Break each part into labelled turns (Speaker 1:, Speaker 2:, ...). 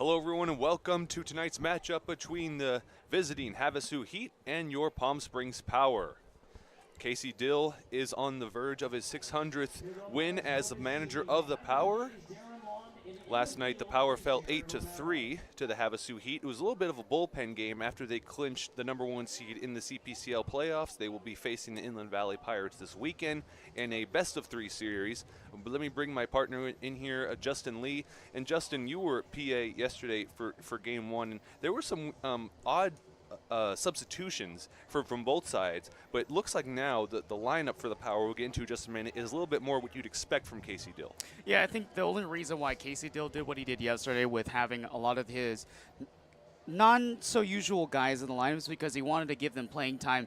Speaker 1: Hello, everyone, and welcome to tonight's matchup between the visiting Havasu Heat and your Palm Springs Power. Casey Dill is on the verge of his 600th win as the manager of the Power. Last night, the Power fell 8-3 to the Havasu Heat. It was a little bit of a bullpen game after they clinched the #1 seed in the CPCL playoffs. They will be facing the Inland Valley Pirates this weekend in a best-of-3 series. But let me bring my partner in here, Justin Lee. And Justin, you were at PA yesterday for Game 1, and there were some odd substitutions from both sides, but it looks like now the lineup for the Power, we'll get into in just a minute, is a little bit more what you'd expect from Casey Dill.
Speaker 2: Yeah, I think the only reason why Casey Dill did what he did yesterday with having a lot of his non-so-usual guys in the lineup is because he wanted to give them playing time.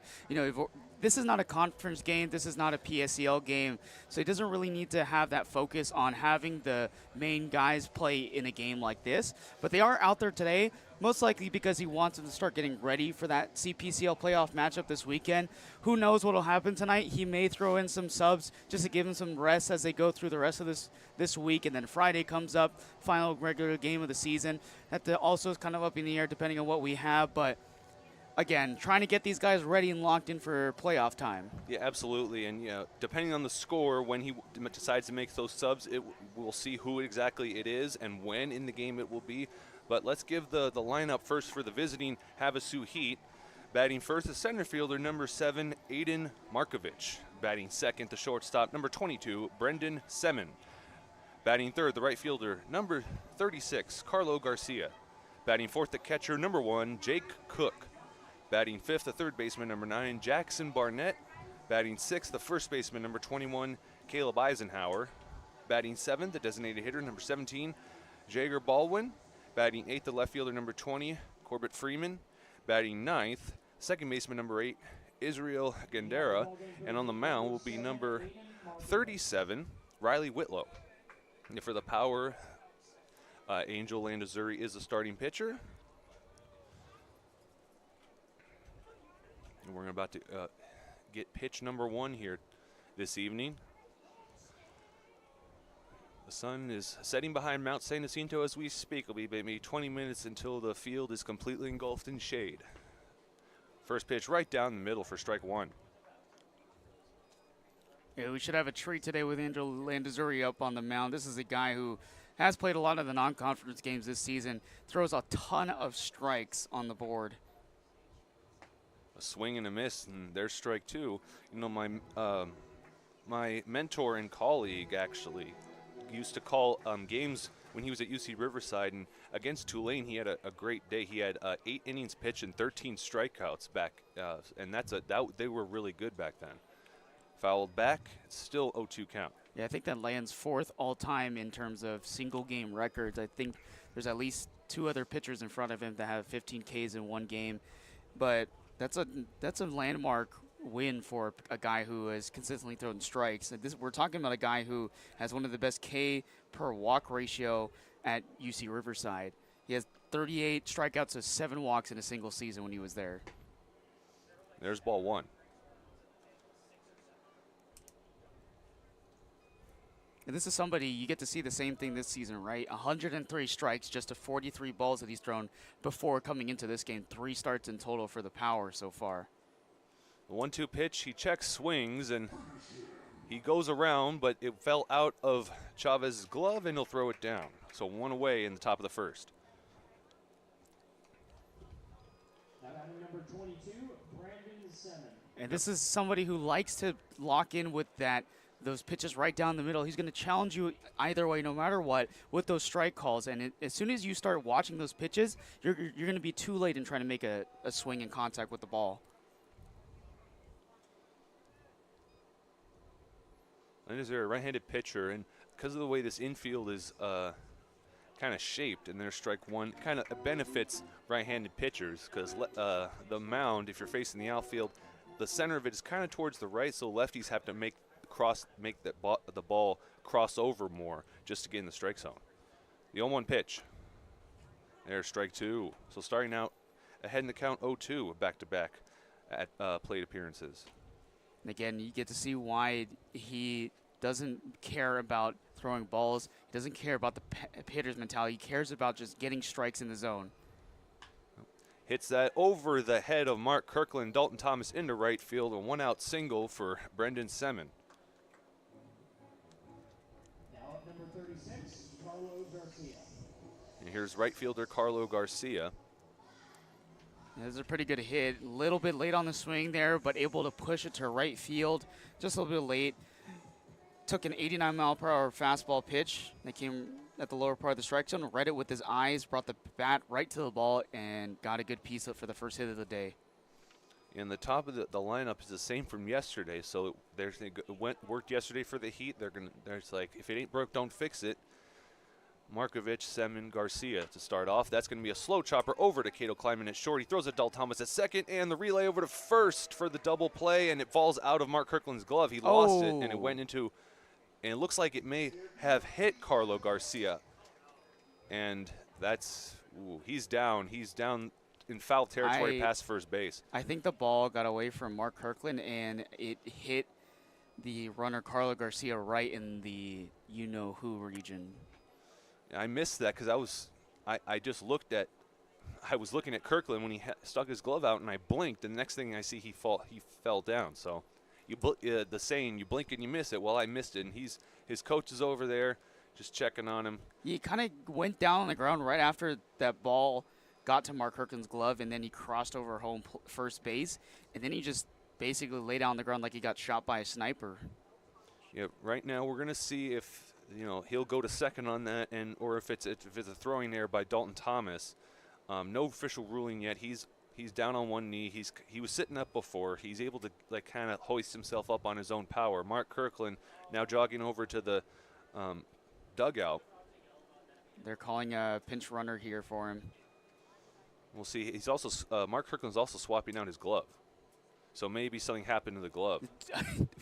Speaker 2: This is not a conference game. This is not a PSCL game. So he doesn't really need to have that focus on having the main guys play in a game like this. But they are out there today, most likely because he wants them to start getting ready for that CPCL playoff matchup this weekend. Who knows what will happen tonight? He may throw in some subs just to give them some rest as they go through the rest of this week. And then Friday comes up, final regular game of the season. That also is kind of up in the air depending on what we have. But again, trying to get these guys ready and locked in for playoff time.
Speaker 1: Yeah, absolutely. And, depending on the score, when he decides to make those subs, we'll see who exactly it is and when in the game it will be. But let's give the lineup first for the visiting Havasu Heat. Batting first, the center fielder, number 7, Aiden Markovich. Batting second, the shortstop, number 22, Brendan Semin. Batting third, the right fielder, number 36, Carlo Garcia. Batting fourth, the catcher, number 1, Jake Cook. Batting fifth, the third baseman, number 9, Jackson Barnett. Batting sixth, the first baseman, number 21, Caleb Eisenhower. Batting seventh, the designated hitter, number 17, Jager Baldwin. Batting eighth, the left fielder, number 20, Corbett Freeman. Batting ninth, second baseman, number 8, Israel Gendera. And on the mound will be number 37, Riley Whitlow. And for the Power, Angel Landazuri is the starting pitcher. And we're about to get pitch number 1 here this evening. The sun is setting behind Mount San Jacinto as we speak. It'll be maybe 20 minutes until the field is completely engulfed in shade. First pitch right down the middle for strike 1.
Speaker 2: Yeah, we should have a treat today with Angel Landazuri up on the mound. This is a guy who has played a lot of the non-conference games this season, throws a ton of strikes on the board.
Speaker 1: A swing and a miss, and there's strike 2. My mentor and colleague actually used to call games when he was at UC Riverside, and against Tulane he had a great day. He had 8 innings pitched and 13 strikeouts back, and they were really good back then. Fouled back, it's still 0-2 count.
Speaker 2: Yeah, I think that lands 4th all-time in terms of single-game records. I think there's at least 2 other pitchers in front of him that have 15 Ks in one game, but that's a landmark win for a guy who has consistently thrown strikes. We're talking about a guy who has one of the best K per walk ratio at UC Riverside. He has 38 strikeouts to 7 walks in a single season when he was there.
Speaker 1: There's ball 1.
Speaker 2: And this is somebody, you get to see the same thing this season, right? 103 strikes just to 43 balls that he's thrown before coming into this game. 3 starts in total for the Power so far.
Speaker 1: The 1-2 pitch, he checks, swings, and he goes around, but it fell out of Chavez's glove, and he'll throw it down. So 1 away in the top of the first.
Speaker 3: Number 22, Brandon Semin.
Speaker 2: And this is somebody who likes to lock in with those pitches right down the middle. He's going to challenge you either way, no matter what, with those strike calls. And as soon as you start watching those pitches, you're going to be too late in trying to make a swing in contact with the ball.
Speaker 1: And is there a right-handed pitcher, and because of the way this infield is kind of shaped, and their strike 1 kind of benefits right-handed pitchers, because the mound, if you're facing the outfield, the center of it is kind of towards the right, so lefties have to make the ball cross over more just to get in the strike zone. The 0-1 pitch. There's strike 2. So starting out ahead in the count 0-2 back-to-back at plate appearances.
Speaker 2: And again, you get to see why he doesn't care about throwing balls. He doesn't care about the hitter's mentality. He cares about just getting strikes in the zone.
Speaker 1: Hits that over the head of Mark Kirkland. Dalton Thomas into right field. A one-out single for Brendan Semin.
Speaker 3: Now at number 36, Carlo Garcia.
Speaker 1: And here's right fielder Carlo Garcia.
Speaker 2: This is a pretty good hit. A little bit late on the swing there, but able to push it to right field. Just a little bit late. Took an 89-mile-per-hour fastball pitch that came at the lower part of the strike zone, read it with his eyes, brought the bat right to the ball, and got a good piece up for the first hit of the day.
Speaker 1: And the top of the lineup is the same from yesterday, so worked yesterday for the Heat. There's like, if it ain't broke, don't fix it. Markovich, Semin, Garcia to start off. That's going to be a slow chopper over to Cato Kleiman at short. He throws it to Dalton Thomas at second, and the relay over to first for the double play, and it falls out of Mark Kirkland's glove. He lost it, and it went into, and it looks like it may have hit Carlo Garcia. And that's, he's down. He's down in foul territory past first base.
Speaker 2: I think the ball got away from Mark Kirkland, and it hit the runner Carlo Garcia right in the you-know-who region.
Speaker 1: I missed that because I just looked at, I was looking at Kirkland when he stuck his glove out, and I blinked, and the next thing I see he fell down. So the saying, you blink and you miss it. Well, I missed it, and his coach is over there just checking on him.
Speaker 2: He kind of went down on the ground right after that ball got to Mark Kirkland's glove, and then he crossed over home first base, and then he just basically lay down on the ground like he got shot by a sniper.
Speaker 1: Yeah, right now we're going to see if he'll go to second on that, or if it's a throwing error by Dalton Thomas. No official ruling yet. He's down on one knee. He was sitting up before. He's able to kind of hoist himself up on his own power. Mark Kirkland now jogging over to the dugout.
Speaker 2: They're calling a pinch runner here for him.
Speaker 1: We'll see. He's also Mark Kirkland's also swapping out his glove. So maybe something happened to the glove.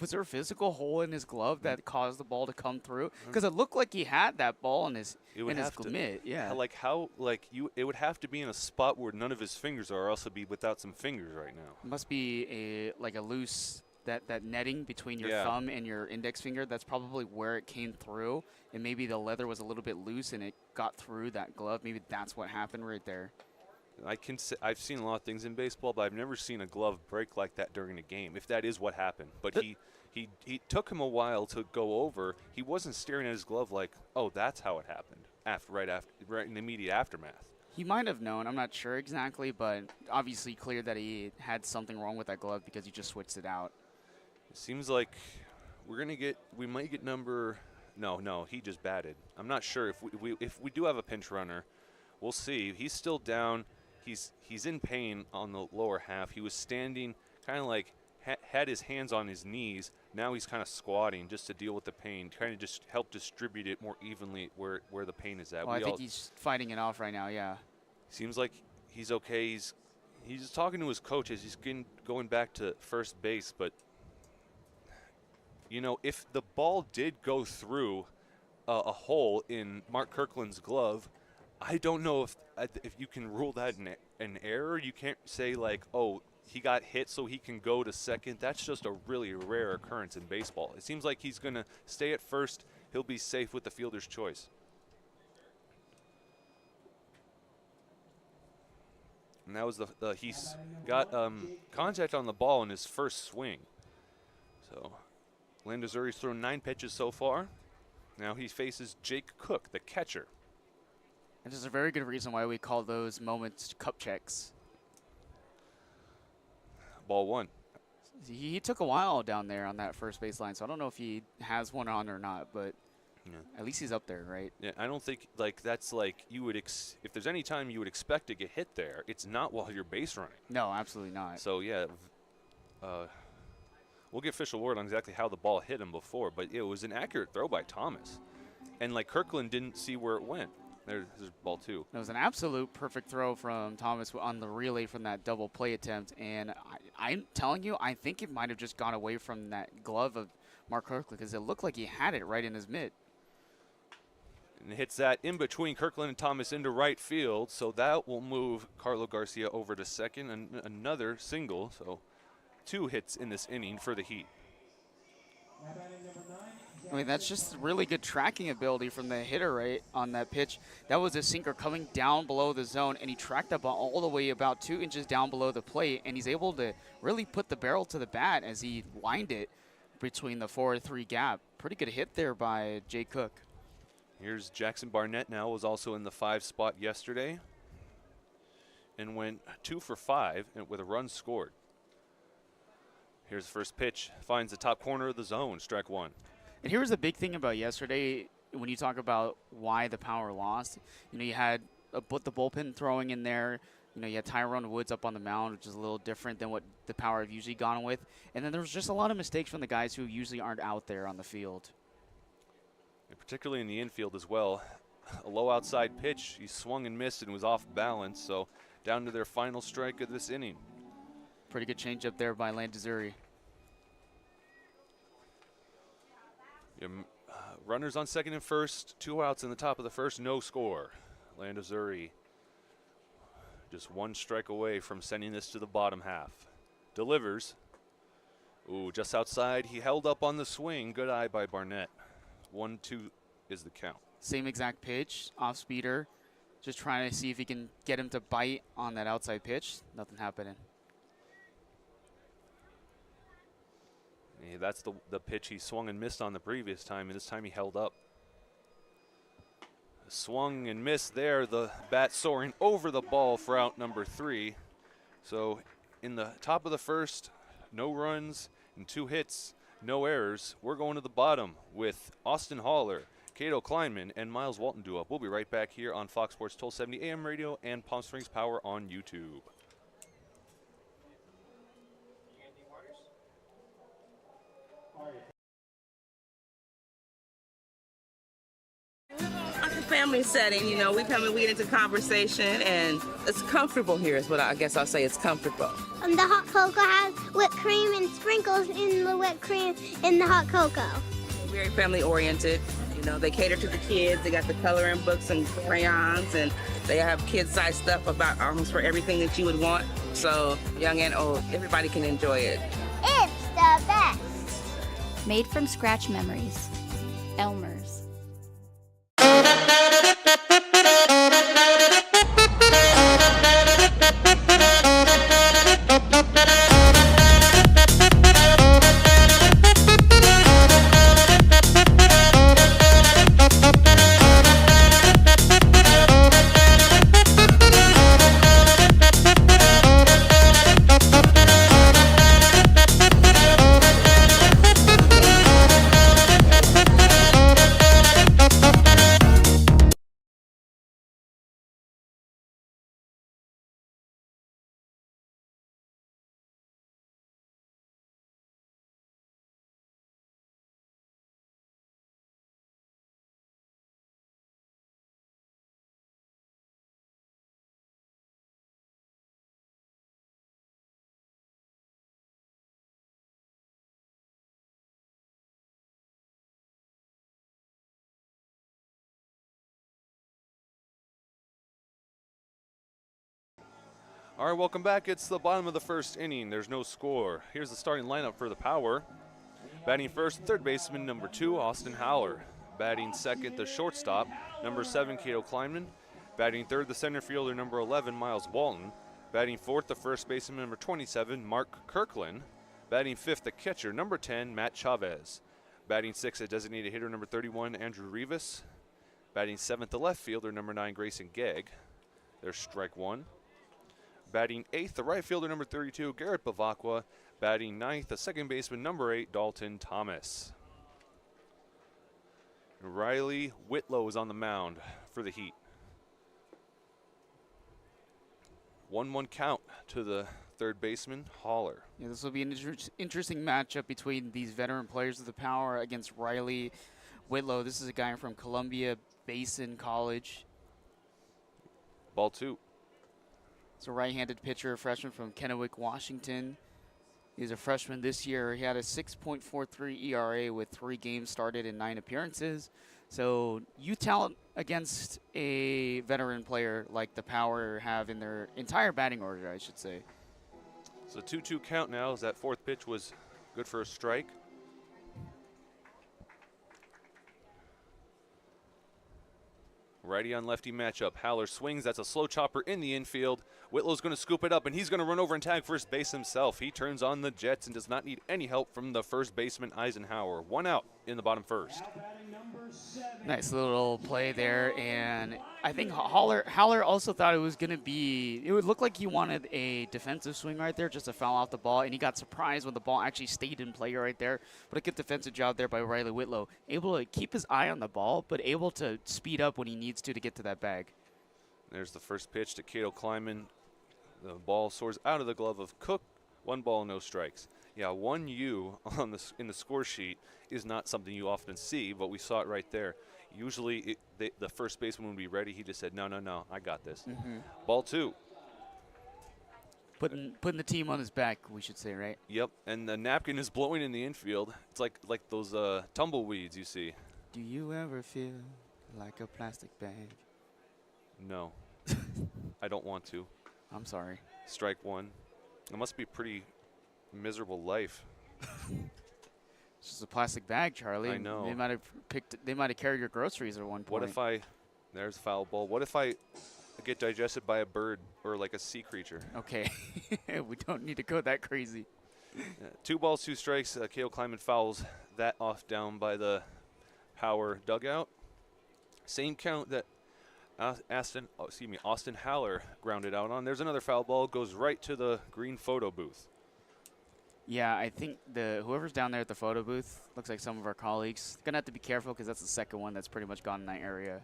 Speaker 2: Was there a physical hole in his glove that caused the ball to come through? Because it looked like he had that ball in his mitt. Yeah.
Speaker 1: It would have to be in a spot where none of his fingers are, or else it'd be without some fingers right now.
Speaker 2: It must be a loose that netting between your thumb and your index finger. That's probably where it came through, and maybe the leather was a little bit loose and it got through that glove. Maybe that's what happened right there.
Speaker 1: I've seen a lot of things in baseball, but I've never seen a glove break like that during a game, if that is what happened. But he took him a while to go over. He wasn't staring at his glove like, oh, that's how it happened, right in the immediate aftermath.
Speaker 2: He might have known. I'm not sure exactly, but obviously clear that he had something wrong with that glove because he just switched it out.
Speaker 1: It seems like we might get number. No, he just batted. I'm not sure if we do have a pinch runner. We'll see. He's still down. He's in pain on the lower half. He was standing, kind of like had his hands on his knees. Now he's kind of squatting just to deal with the pain, trying to just help distribute it more evenly where the pain is at.
Speaker 2: Well, I think he's fighting it off right now. Yeah.
Speaker 1: Seems like he's okay. He's just talking to his coach as he's going back to first base. But if the ball did go through a hole in Mark Kirkland's glove, I don't know if you can rule that an error. You can't say oh, he got hit so he can go to second. That's just a really rare occurrence in baseball. It seems like he's going to stay at first. He'll be safe with the fielder's choice. And that was he's got contact on the ball in his first swing. So Landazuri's thrown 9 pitches so far. Now he faces Jake Cook, the catcher.
Speaker 2: And there's a very good reason why we call those moments cup checks.
Speaker 1: Ball 1.
Speaker 2: He took a while down there on that first baseline, so I don't know if he has one on or not, but at least he's up there, right?
Speaker 1: Yeah, I don't think that's you would if there's any time you would expect to get hit there, it's not while you're base running.
Speaker 2: No, absolutely not.
Speaker 1: So yeah, we'll get official word on exactly how the ball hit him before, but it was an accurate throw by Thomas, and Kirkland didn't see where it went. There's ball 2.
Speaker 2: It was an absolute perfect throw from Thomas on the relay from that double play attempt. And I'm telling you, I think it might have just gone away from that glove of Mark Kirkland because it looked like he had it right in his mitt.
Speaker 1: And hits that in between Kirkland and Thomas into right field. So that will move Carlo Garcia over to second. And another single. So 2 hits in this inning for the Heat.
Speaker 3: Now batting number 9,
Speaker 2: I mean, that's just really good tracking ability from the hitter, right, on that pitch. That was a sinker coming down below the zone, and he tracked up all the way about 2 inches down below the plate, and he's able to really put the barrel to the bat as he lined it between the 4-3 gap. Pretty good hit there by Jay Cook.
Speaker 1: Here's Jackson Barnett now, was also in the 5 spot yesterday and went 2 for 5 with a run scored. Here's the first pitch, finds the top corner of the zone, strike 1.
Speaker 2: And here was the big thing about yesterday when you talk about why the Power lost. You know, you had the bullpen throwing in there. You know, you had Tyrone Woods up on the mound, which is a little different than what the Power have usually gone with. And then there was just a lot of mistakes from the guys who usually aren't out there on the field.
Speaker 1: And particularly in the infield as well. A low outside pitch, he swung and missed and was off balance, so down to their final strike of this inning.
Speaker 2: Pretty good changeup there by Landazuri.
Speaker 1: Runners on second and first, 2 outs in the top of the first, no score. Landazuri just 1 strike away from sending this to the bottom half. Delivers. Ooh, just outside. He held up on the swing. Good eye by Barnett. 1-2 is the count.
Speaker 2: Same exact pitch, off speeder. Just trying to see if he can get him to bite on that outside pitch. Nothing happening.
Speaker 1: Yeah, that's the pitch he swung and missed on the previous time, and this time he held up. Swung and missed there, the bat soaring over the ball for out number 3. So in the top of the first, no runs and 2 hits, no errors. We're going to the bottom with Austin Haller, Cato Kleinman, and Miles Walton do up. We'll be right back here on Fox Sports 1270 AM radio and Palm Springs Power on YouTube.
Speaker 4: Family setting, you know, we come and we get into conversation, and it's comfortable here is what I guess I'll say. It's comfortable.
Speaker 5: The hot cocoa has whipped cream and sprinkles in the whipped cream in the hot cocoa.
Speaker 4: Very family oriented. You know, they cater to the kids. They got the coloring books and crayons, and they have kid-sized stuff about almost for everything that you would want. So young and old, everybody can enjoy it.
Speaker 5: It's the best.
Speaker 6: Made from scratch memories. Elmer's.
Speaker 1: All right, welcome back. It's the bottom of the first inning. There's no score. Here's the starting lineup for the Power. Batting first, third baseman, number 2, Austin Haller. Batting second, the shortstop, number 7, Cato Kleinman. Batting third, the center fielder, number 11, Miles Walton. Batting fourth, the first baseman, number 27, Mark Kirkland. Batting fifth, the catcher, number 10, Matt Chavez. Batting sixth, a designated hitter, number 31, Andrew Rivas. Batting seventh, the left fielder, number 9, Grayson Gegg. There's strike 1. Batting eighth, the right fielder, number 32, Garrett Bavacqua. Batting ninth, the second baseman, number 8, Dalton Thomas. Riley Whitlow is on the mound for the Heat. 1-1 count to the third baseman, Haller.
Speaker 2: Yeah, this will be an interesting matchup between these veteran players of the Power against Riley Whitlow. This is a guy from Columbia Basin College.
Speaker 1: Ball 2.
Speaker 2: It's a right-handed pitcher, a freshman from Kennewick, Washington. He's a freshman this year. He had a 6.43 ERA with 3 games started and 9 appearances. So youth talent against a veteran player like the Power have in their entire batting order, I should say.
Speaker 1: So 2-2 count now as that fourth pitch was good for a strike. Righty on lefty matchup. Haller swings. That's a slow chopper in the infield. Whitlow's going to scoop it up, and he's going to run over and tag first base himself. He turns on the Jets and does not need any help from the first baseman, Eisenhower. 1 out in the bottom first.
Speaker 2: Nice little play there, and I think Haller also thought it was going to be, it would look like he wanted a defensive swing right there, just to foul out the ball, and he got surprised when the ball actually stayed in play right there. But a good defensive job there by Riley Whitlow, able to keep his eye on the ball, but able to speed up when he needs to get to that bag.
Speaker 1: There's the first pitch to Cato Kleiman. The ball soars out of the glove of Cook. 1 ball, no strikes. Yeah, 1 U on in the score sheet is not something you often see, but we saw it right there. Usually the first baseman would be ready. He just said, no, I got this. Ball 2.
Speaker 2: Putting the team on his back, we should say, right?
Speaker 1: Yep, and the napkin is blowing in the infield. It's like those tumbleweeds you see.
Speaker 2: Do you ever feel like a plastic bag?
Speaker 1: No, I don't want to.
Speaker 2: I'm sorry.
Speaker 1: Strike 1. It must be a pretty miserable life.
Speaker 2: It's just a plastic bag, Charlie.
Speaker 1: I know.
Speaker 2: They might have carried your groceries at one point.
Speaker 1: What if there's foul ball. What if I get digested by a bird or like a sea creature?
Speaker 2: Okay. We don't need to go that crazy.
Speaker 1: 2 balls, 2 strikes. Cato Kleiman fouls that off down by the Power dugout. Same count that Austin Haller grounded out on. There's another foul ball, goes right to the green photo booth.
Speaker 2: Yeah, I think whoever's down there at the photo booth looks like some of our colleagues. Gonna have to be careful because that's the second one that's pretty much gone in that area.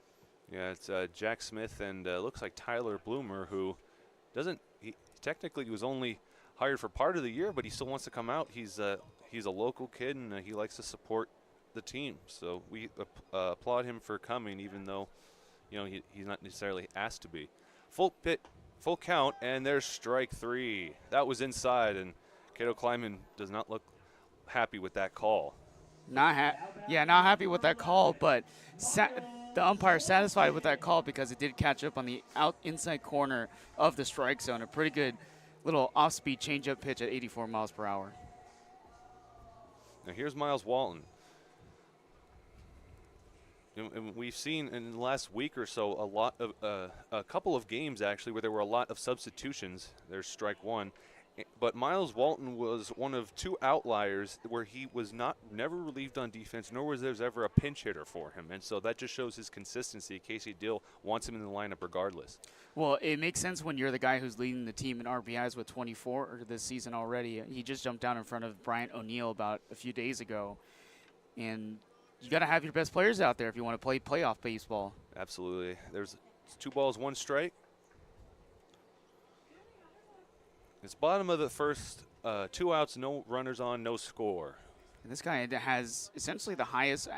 Speaker 1: Yeah, it's Jack Smith and looks like Tyler Bloomer, who he technically was only hired for part of the year, but he still wants to come out. He's a local kid and he likes to support the team, so we applaud him for coming, even though he's not necessarily asked to be. Full count, and there's strike 3. That was inside, and Cato Kleiman does not look happy with that call.
Speaker 2: Not happy with that call, but the umpire satisfied with that call because it did catch up on the inside corner of the strike zone. A pretty good little off-speed changeup pitch at 84 miles per hour.
Speaker 1: Now here's Miles Walton. And we've seen in the last week or so a couple of games actually where there were a lot of substitutions. There's strike 1. But Miles Walton was one of 2 outliers where he was never relieved on defense, nor was there ever a pinch hitter for him. And so that just shows his consistency. Casey Dill wants him in the lineup regardless.
Speaker 2: Well, it makes sense when you're the guy who's leading the team in RBIs with 24 this season already. He just jumped down in front of Bryant O'Neill about a few days ago. And you got to have your best players out there if you want to play playoff baseball.
Speaker 1: Absolutely. There's 2 balls, 1 strike. It's bottom of the first, 2 outs, no runners on, no score.
Speaker 2: And this guy has essentially the highest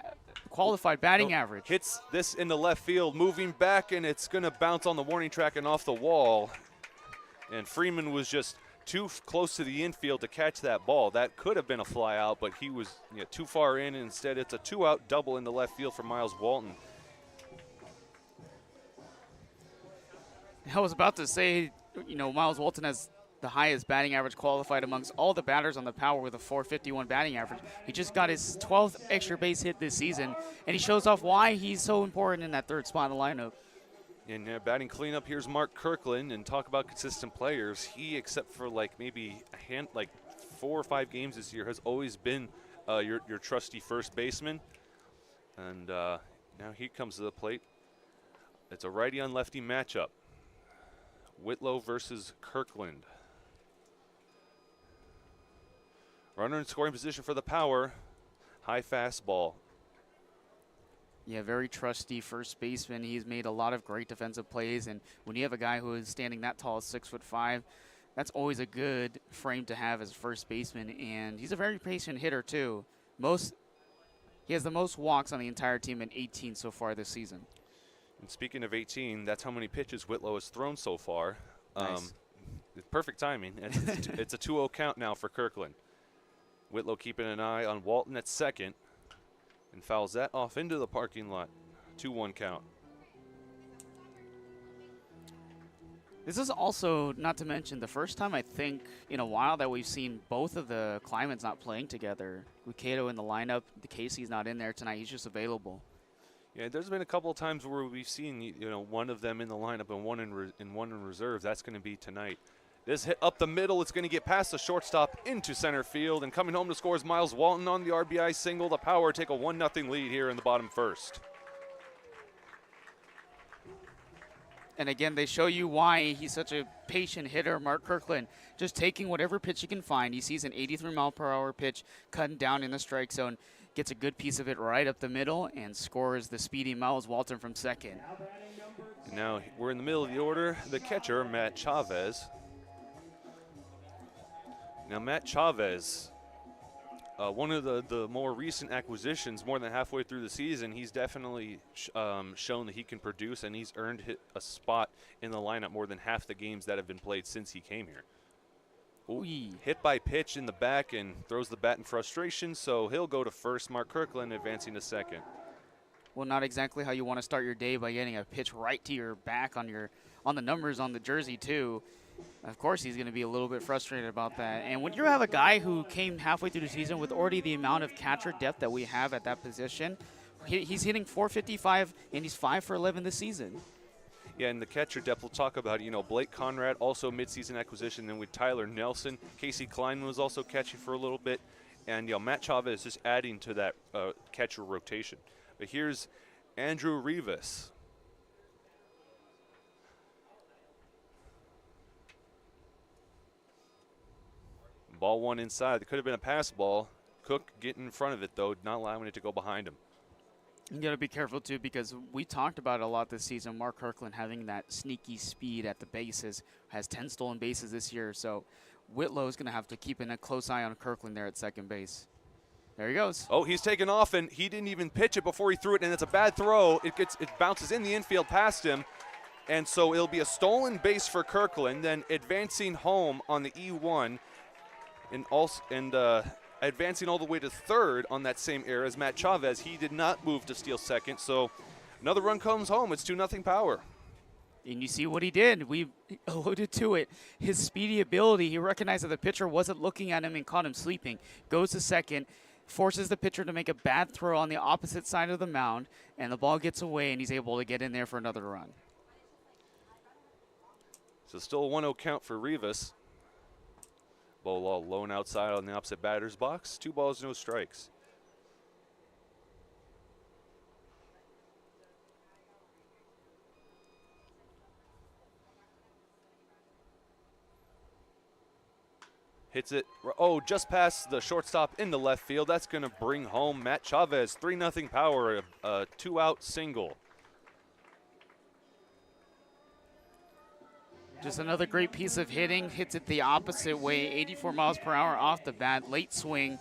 Speaker 2: qualified batting average.
Speaker 1: Hits this in the left field, moving back, and it's going to bounce on the warning track and off the wall. And Freeman was just too close to the infield to catch that ball. That could have been a fly out, but he was too far in. And instead, it's a 2-out double in the left field for Miles Walton.
Speaker 2: I was about to say, Miles Walton has the highest batting average qualified amongst all the batters on the Power with a .451 batting average. He just got his 12th extra base hit this season, and he shows off why he's so important in that 3rd spot in the lineup.
Speaker 1: In batting cleanup, here's Mark Kirkland, and talk about consistent players. He, except for maybe 4 or 5 games this year, has always been your trusty first baseman. And now he comes to the plate. It's a righty on lefty matchup. Whitlow versus Kirkland. Runner in scoring position for the Power. High fastball.
Speaker 2: Yeah, very trusty first baseman. He's made a lot of great defensive plays, and when you have a guy who is standing that tall, 6'5", that's always a good frame to have as a first baseman. And he's a very patient hitter too. He has the most walks on the entire team at 18 so far this season.
Speaker 1: And speaking of 18, that's how many pitches Whitlow has thrown so far.
Speaker 2: Nice.
Speaker 1: Perfect timing. It's a 2-0 count now for Kirkland. Whitlow keeping an eye on Walton at second and fouls that off into the parking lot. 2-1 count.
Speaker 2: This is also, not to mention, the first time I think in a while that we've seen both of the Kleimans not playing together. With Cato in the lineup, the Casey's not in there tonight. He's just available.
Speaker 1: Yeah, there's been a couple of times where we've seen, one of them in the lineup and one in reserve. That's going to be tonight. This hit up the middle. It's going to get past the shortstop into center field. And coming home to score is Miles Walton on the RBI single. The Power take a 1-0 lead here in the bottom first.
Speaker 2: And again, they show you why he's such a patient hitter. Mark Kirkland just taking whatever pitch he can find. He sees an 83-mile-per-hour pitch cutting down in the strike zone, gets a good piece of it right up the middle, and scores the speedy Miles Walton from second.
Speaker 1: Now we're in the middle of the order. The catcher, Matt Chavez. Now Matt Chavez, one of the more recent acquisitions, more than halfway through the season, he's definitely shown that he can produce, and he's earned a spot in the lineup more than half the games that have been played since he came here. Ooh, hit by pitch in the back and throws the bat in frustration, so he'll go to first. Mark Kirkland advancing to second.
Speaker 2: Well, not exactly how you want to start your day by getting a pitch right to your back on the numbers on the jersey too. Of course, he's going to be a little bit frustrated about that. And when you have a guy who came halfway through the season with already the amount of catcher depth that we have at that position, he's hitting .455 and he's 5 for 11 this season.
Speaker 1: Yeah, and the catcher depth we'll talk about, Blake Conrad, also midseason acquisition, and with Tyler Nelson. Casey Klein was also catching for a little bit. And, Matt Chavez just adding to that catcher rotation. But here's Andrew Rivas. Ball one inside. It could have been a pass ball. Cook getting in front of it, though, not allowing it to go behind him.
Speaker 2: You got to be careful, too, because we talked about it a lot this season. Mark Kirkland having that sneaky speed at the bases, has 10 stolen bases this year. So Whitlow is going to have to keep a close eye on Kirkland there at second base. There he goes.
Speaker 1: Oh, he's taken off, and he didn't even pitch it before he threw it, and it's a bad throw. It bounces in the infield past him, and so it'll be a stolen base for Kirkland, then advancing home on the E1, and advancing all the way to third on that same error as Matt Chavez. He did not move to steal second, so another run comes home. It's 2-0 Power.
Speaker 2: And you see what he did. We alluded to it. His speedy ability, he recognized that the pitcher wasn't looking at him and caught him sleeping. Goes to second, forces the pitcher to make a bad throw on the opposite side of the mound, and the ball gets away, and he's able to get in there for another run.
Speaker 1: So still a 1-0 count for Rivas. Ball all lone outside on the opposite batter's box. 2 balls, no strikes. Hits it, just past the shortstop into left field. That's going to bring home Matt Chavez. 3-0 Power, a 2-out single.
Speaker 2: Just another great piece of hitting. Hits it the opposite way, 84 miles per hour off the bat, late swing.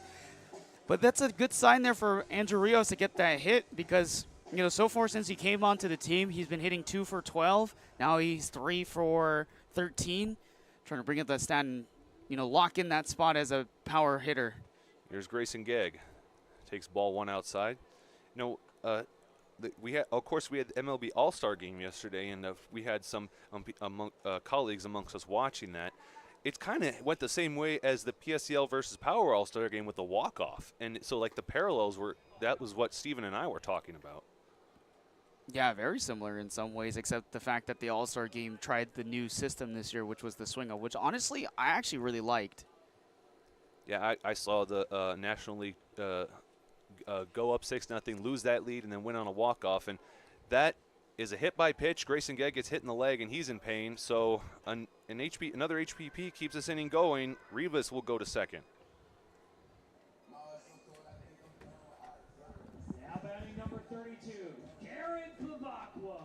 Speaker 2: But that's a good sign there for Andrew Rios to get that hit because, so far since he came onto the team, he's been hitting 2 for 12. Now he's 3 for 13. Trying to bring up that stat and, lock in that spot as a power hitter.
Speaker 1: Here's Grayson Gegg. Takes ball 1 outside. We had the MLB All-Star game yesterday, and we had some colleagues amongst us watching that. It kind of went the same way as the PSCL versus Power All-Star game with the walk-off, and so the parallels that was what Steven and I were talking about.
Speaker 2: Yeah, very similar in some ways, except the fact that the All-Star game tried the new system this year, which was the swing-out, which honestly I actually really liked.
Speaker 1: Yeah, I saw the National League go up 6-0, lose that lead, and then win on a walk-off. And that is a hit by pitch. Grayson Gegg gets hit in the leg, and he's in pain. So another HPP keeps this inning going. Rivas will go to second.
Speaker 3: Now batting number 32, Garrett Bavacqua.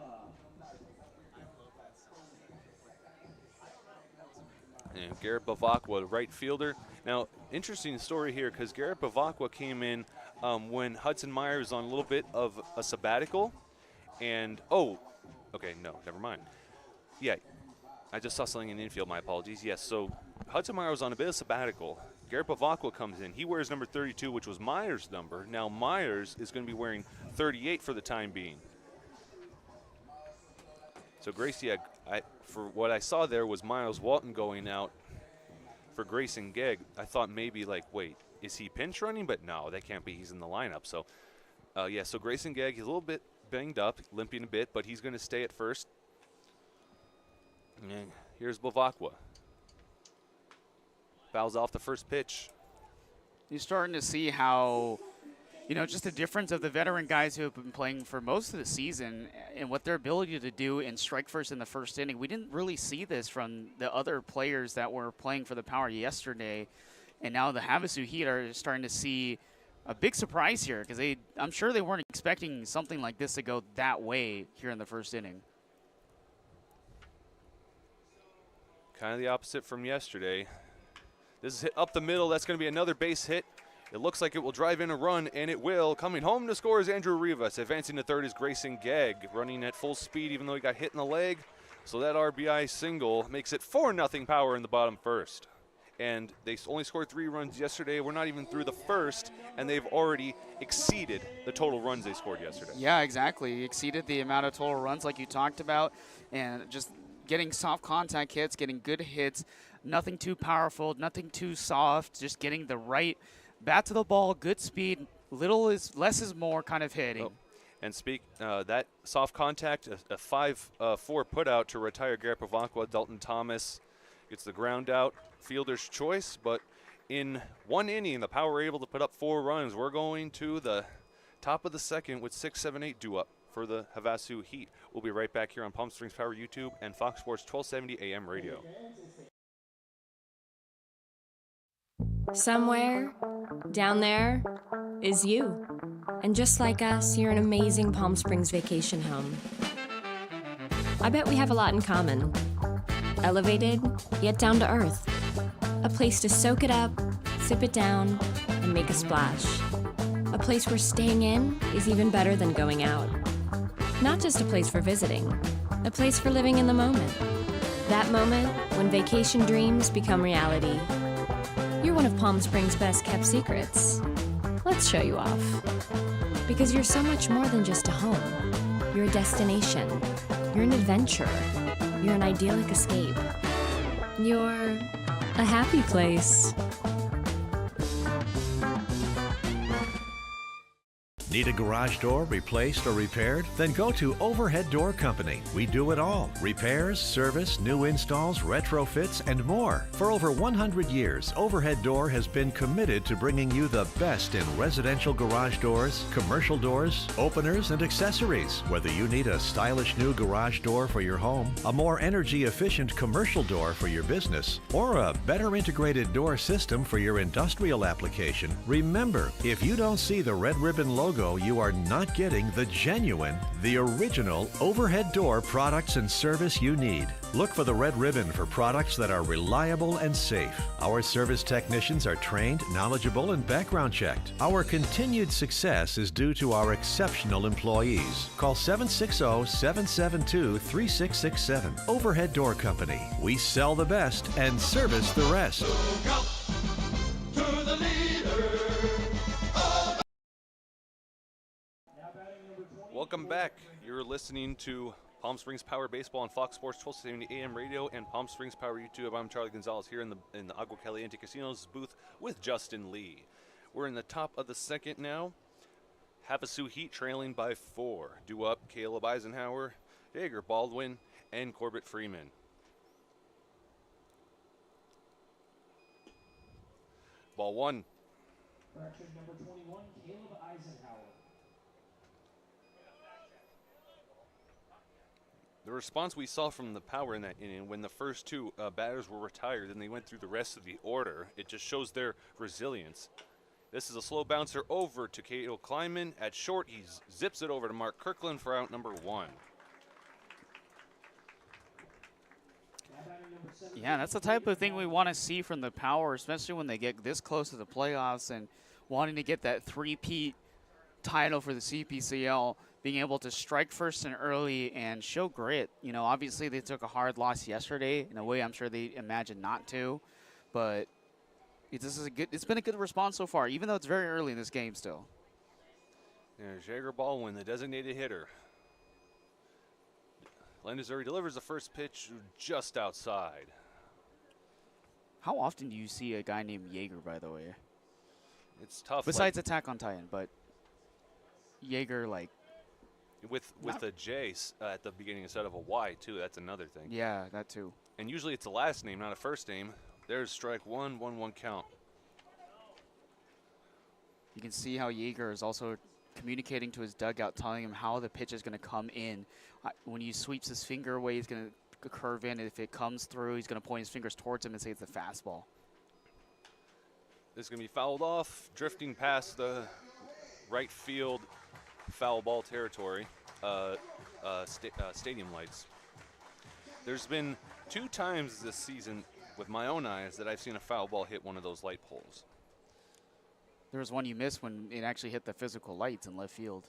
Speaker 1: And Garrett Bavacqua, right fielder. Now, interesting story here because Garrett Bavacqua came in when Hudson Myers was on a little bit of a sabbatical. And, never mind. Yeah, I just saw something in the infield. My apologies. Yes, so Hudson Myers was on a bit of sabbatical. Garrett Bavacqua comes in. He wears number 32, which was Myers' number. Now Myers is going to be wearing 38 for the time being. So Gracie, for what I saw there was Miles Walton going out for Grayson Gegg. I thought maybe wait, is he pinch running? But no, that can't be. He's in the lineup. So, so Grayson Gegg, he's a little bit banged up, limping a bit, but he's going to stay at first. And here's Bavakwa. Fouls off the first pitch.
Speaker 2: You're starting to see how, just the difference of the veteran guys who have been playing for most of the season and what their ability to do in strike first in the first inning. We didn't really see this from the other players that were playing for the Power yesterday. And now the Havasu Heat are starting to see a big surprise here because I'm sure they weren't expecting something like this to go that way here in the first inning.
Speaker 1: Kind of the opposite from yesterday. This is hit up the middle. That's going to be another base hit. It looks like it will drive in a run, and it will. Coming home to score is Andrew Rivas. Advancing to third is Grayson Gegg, running at full speed even though he got hit in the leg. So that RBI single makes it 4-0 Power in the bottom first. And they only scored 3 runs yesterday. We're not even through the first, and they've already exceeded the total runs they scored yesterday.
Speaker 2: Yeah, exactly. Exceeded the amount of total runs like you talked about, and just getting soft contact hits, getting good hits, nothing too powerful, nothing too soft, just getting the right bat to the ball, good speed, less is more kind of hitting.
Speaker 1: Oh. And that soft contact, a 5-4 put out to retire Garrett Pavakwa. Dalton Thomas gets the ground out, fielder's choice, but in 1 inning, the Power were able to put up 4 runs. We're going to the top of the second with 6, 7, 8 due up for the Havasu Heat. We'll be right back here on Palm Springs Power YouTube and Fox Sports 1270 AM radio.
Speaker 7: Somewhere down there is you. And just like us, you're an amazing Palm Springs vacation home. I bet we have a lot in common. Elevated, yet down to earth. A place to soak it up, sip it down, and make a splash. A place where staying in is even better than going out. Not just a place for visiting, a place for living in the moment. That moment when vacation dreams become reality. You're one of Palm Springs' best kept secrets. Let's show you off. Because you're so much more than just a home. You're a destination. You're an adventure. You're an idyllic escape. You're a happy place.
Speaker 8: Need a garage door replaced or repaired? Then go to Overhead Door Company. We do it all. Repairs, service, new installs, retrofits, and more. For over 100 years, Overhead Door has been committed to bringing you the best in residential garage doors, commercial doors, openers, and accessories. Whether you need a stylish new garage door for your home, a more energy-efficient commercial door for your business, or a better integrated door system for your industrial application, remember, if you don't see the red ribbon logo, you are not getting the genuine, the original Overhead Door products and service you need. Look for the red ribbon for products that are reliable and safe. Our service technicians are trained, knowledgeable, and background checked. Our continued success is due to our exceptional employees. Call 760-772-3667. Overhead Door Company. We sell the best and service the rest.
Speaker 1: Welcome back. You're listening to Palm Springs Power Baseball on Fox Sports 1270 AM radio and Palm Springs Power YouTube. I'm Charlie Gonzalez here in the Agua Caliente Casinos booth with Justin Lee. We're in the top of the second now. Havasu Heat trailing by 4. Due up Caleb Eisenhower, Jaeger Baldwin, and Corbett Freeman. Ball 1.
Speaker 3: Correction number 21, Caleb Eisenhower.
Speaker 1: The response we saw from the Power in that inning when the first 2 batters were retired and they went through the rest of the order, it just shows their resilience. This is a slow bouncer over to Cato Kleinman. At short, he zips it over to Mark Kirkland for out number 1.
Speaker 2: Yeah, that's the type of thing we want to see from the Power, especially when they get this close to the playoffs and wanting to get that three-peat title for the CPCL, being able to strike first and early and show grit. You know, obviously they took a hard loss yesterday in a way I'm sure they imagined not to, but it's been a good response so far, even though it's very early in this game still.
Speaker 1: There's Jaeger Baldwin, the designated hitter. Landazuri delivers the first pitch just outside.
Speaker 2: How often do you see a guy named Jaeger, by the way?
Speaker 1: It's tough.
Speaker 2: Besides Attack on Titan, but Jaeger, like,
Speaker 1: With a J at the beginning instead of a Y, too. That's another thing.
Speaker 2: Yeah, that too.
Speaker 1: And usually it's a last name, not a first name. There's strike one, 1-1 count.
Speaker 2: You can see how Yeager is also communicating to his dugout, telling him how the pitch is going to come in. When he sweeps his finger away, he's going to curve in. If it comes through, he's going to point his fingers towards him and say it's a fastball.
Speaker 1: This is going to be fouled off, drifting past the right field foul ball territory, stadium lights. There's been 2 times this season with my own eyes that I've seen a foul ball hit one of those light poles.
Speaker 2: There was one you missed when it actually hit the physical lights in left field.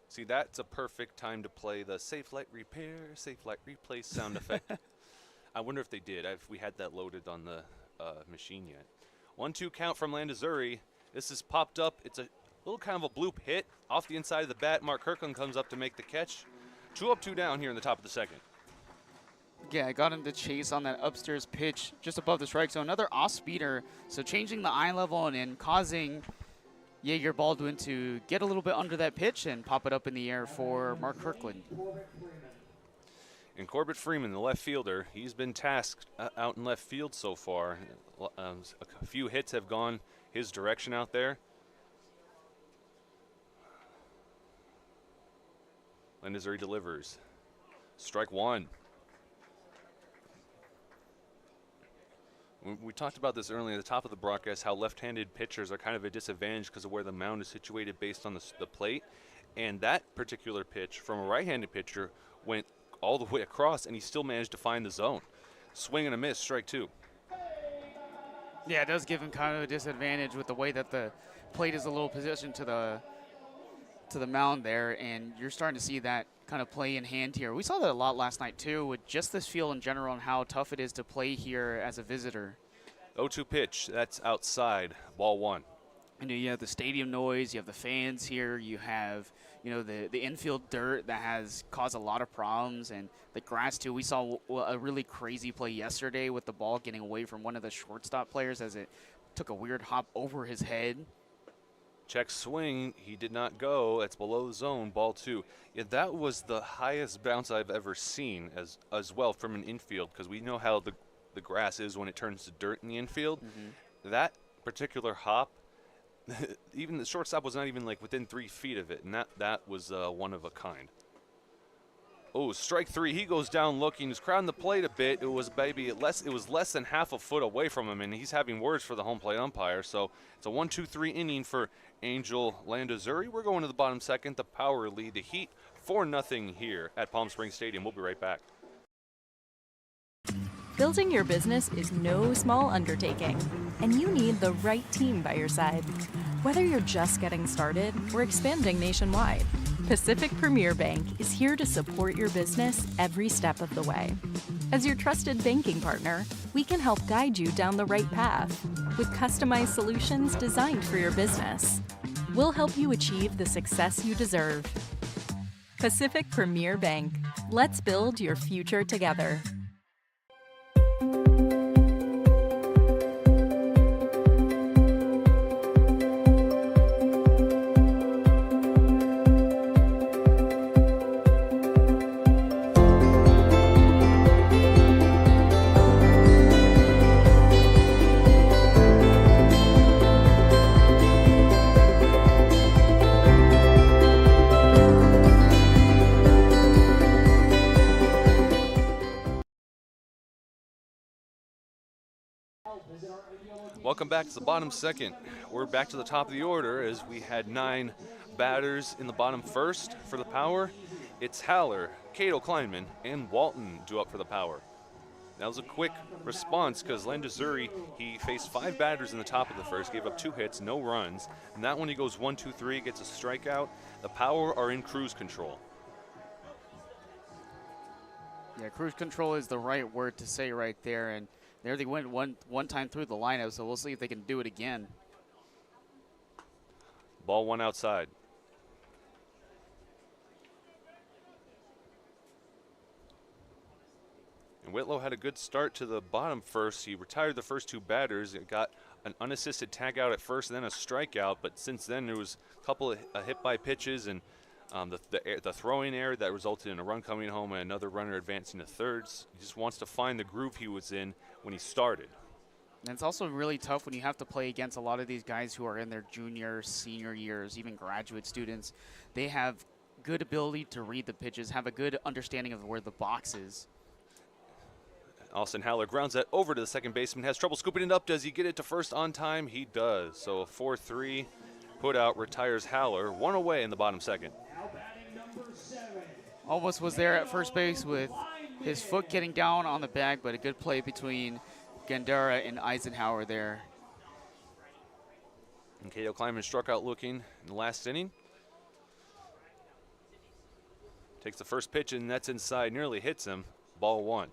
Speaker 1: See, that's a perfect time to play the safe light repair, safe light replace sound effect. I wonder if they did, if we had that loaded on the machine yet. 1-2 count from Landazuri. This is popped up. It's a little kind of a bloop hit off the inside of the bat. Mark Kirkland comes up to make the catch. 2 up, 2 down here in the top of the second.
Speaker 2: Yeah, I got him to chase on that upstairs pitch just above the strike zone. Another off speeder, so changing the eye level and causing Yeager Baldwin to get a little bit under that pitch and pop it up in the air for Mark Kirkland.
Speaker 1: And Corbett Freeman, the left fielder, he's been tasked out in left field so far. A few hits have gone his direction out there. Landazuri delivers. Strike 1. We talked about this earlier at the top of the broadcast, how left-handed pitchers are kind of a disadvantage because of where the mound is situated based on the plate. And that particular pitch from a right-handed pitcher went all the way across, and he still managed to find the zone. Swing and a miss, strike 2.
Speaker 2: Yeah, it does give him kind of a disadvantage with the way that the plate is a little positioned to the mound there, and you're starting to see that kind of play in hand here. We saw that a lot last night too, with just this field in general and how tough it is to play here as a visitor.
Speaker 1: 0-2 pitch, that's outside, ball 1.
Speaker 2: And you have the stadium noise, you have the fans here, you have the infield dirt that has caused a lot of problems, and the grass too. We saw a really crazy play yesterday with the ball getting away from one of the shortstop players as it took a weird hop over his head.
Speaker 1: Check swing, he did not go. It's below the zone, ball 2. Yeah, that was the highest bounce I've ever seen as well from an infield, because we know how the grass is when it turns to dirt in the infield. Mm-hmm. That particular hop, even the shortstop was not even like within 3 feet of it, and that was one of a kind. Oh, strike 3. He goes down looking. He's crowding the plate a bit. It was less than half a foot away from him, and he's having words for the home plate umpire. So it's a 1-2-3 inning for Angel Landazuri. We're going to the bottom second. The Power lead the Heat 4-0 here at Palm Springs Stadium. We'll be right back.
Speaker 9: Building your business is no small undertaking, and you need the right team by your side. Whether you're just getting started or expanding nationwide, Pacific Premier Bank is here to support your business every step of the way. As your trusted banking partner, we can help guide you down the right path with customized solutions designed for your business. We'll help you achieve the success you deserve. Pacific Premier Bank. Let's build your future together.
Speaker 1: Welcome back to the bottom second. We're back to the top of the order as we had 9 batters in the bottom first for the Power. It's Haller, Cato Kleinman, and Walton due up for the Power. That was a quick response because Landazuri, he faced 5 batters in the top of the first, gave up 2 hits, no runs. And that one he goes 1-2-3, gets a strikeout. The Power are in cruise control.
Speaker 2: Yeah, cruise control is the right word to say right there, and there they went one time through the lineup, so we'll see if they can do it again.
Speaker 1: Ball 1 outside. And Whitlow had a good start to the bottom first. He retired the first 2 batters. It got an unassisted tag out at first and then a strikeout, but since then there was a couple of hit by pitches and The throwing error that resulted in a run coming home and another runner advancing to thirds. He just wants to find the groove he was in when he started.
Speaker 2: And it's also really tough when you have to play against a lot of these guys who are in their junior, senior years, even graduate students. They have good ability to read the pitches, have a good understanding of where the box is.
Speaker 1: Austin Haller grounds that over to the second baseman, has trouble scooping it up. Does he get it to first on time? He does. So a 4-3 put out retires Haller, one away in the bottom second.
Speaker 3: Now batting number 7.
Speaker 2: Almost was there at first base with his foot getting down on the bag, but a good play between Gandara and Eisenhower there.
Speaker 1: And Cato Kleiman struck out looking in the last inning. Takes the first pitch and that's inside, nearly hits him. Ball 1.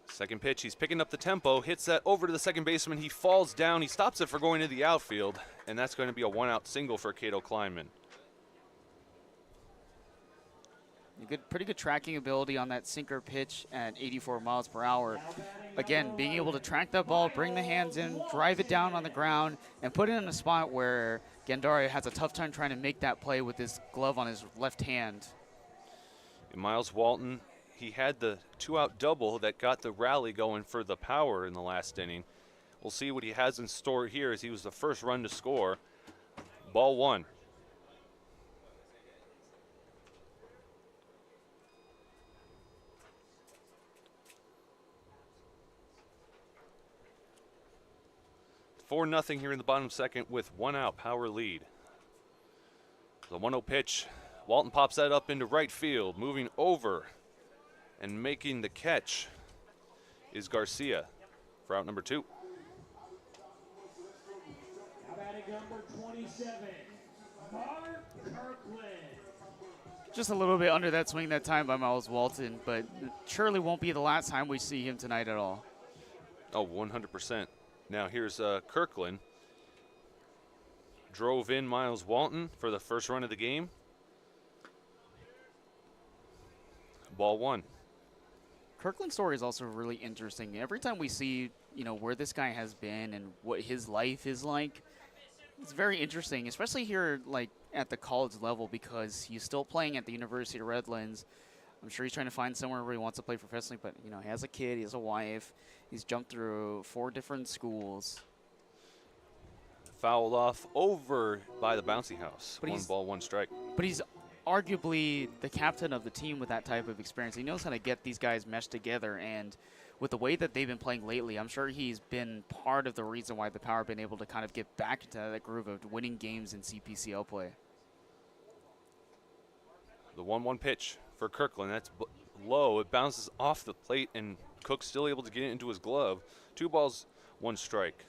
Speaker 1: Second pitch, he's picking up the tempo, hits that over to the second baseman. He falls down, he stops it for going to the outfield, and that's going to be a one-out single for Cato Kleiman.
Speaker 2: Pretty good tracking ability on that sinker pitch at 84 miles per hour. Again, being able to track that ball, bring the hands in, drive it down on the ground, and put it in a spot where Gandara has a tough time trying to make that play with his glove on his left hand.
Speaker 1: And Miles Walton, he had the 2-out double that got the rally going for the Power in the last inning. We'll see what he has in store here as he was the first run to score. Ball 1. For nothing here in the bottom second with 1 out, Power lead. The 1-0 pitch. Walton pops that up into right field, moving over and making the catch is Garcia for out number 2.
Speaker 3: Now batting number 27, Mark Kirkland.
Speaker 2: Just a little bit under that swing that time by Miles Walton, but surely won't be the last time we see him tonight at all.
Speaker 1: Oh, 100%. Now here's Kirkland. Drove in Miles Walton for the first run of the game. Ball 1.
Speaker 2: Kirkland's story is also really interesting. Every time we see, where this guy has been and what his life is like, it's very interesting, especially here, like, at the college level, because he's still playing at the University of Redlands. I'm sure he's trying to find somewhere where he wants to play professionally, but, he has a kid, he has a wife. He's jumped through 4 different schools.
Speaker 1: Fouled off over by the bouncy house.
Speaker 2: But
Speaker 1: 1 ball, 1 strike.
Speaker 2: But he's arguably the captain of the team with that type of experience. He knows how to get these guys meshed together, and with the way that they've been playing lately, I'm sure he's been part of the reason why the Power have been able to kind of get back into that groove of winning games in CPCL play.
Speaker 1: The 1-1 pitch for Kirkland. That's low. It bounces off the plate, and Cook's still able to get it into his glove. 2 balls, 1 strike.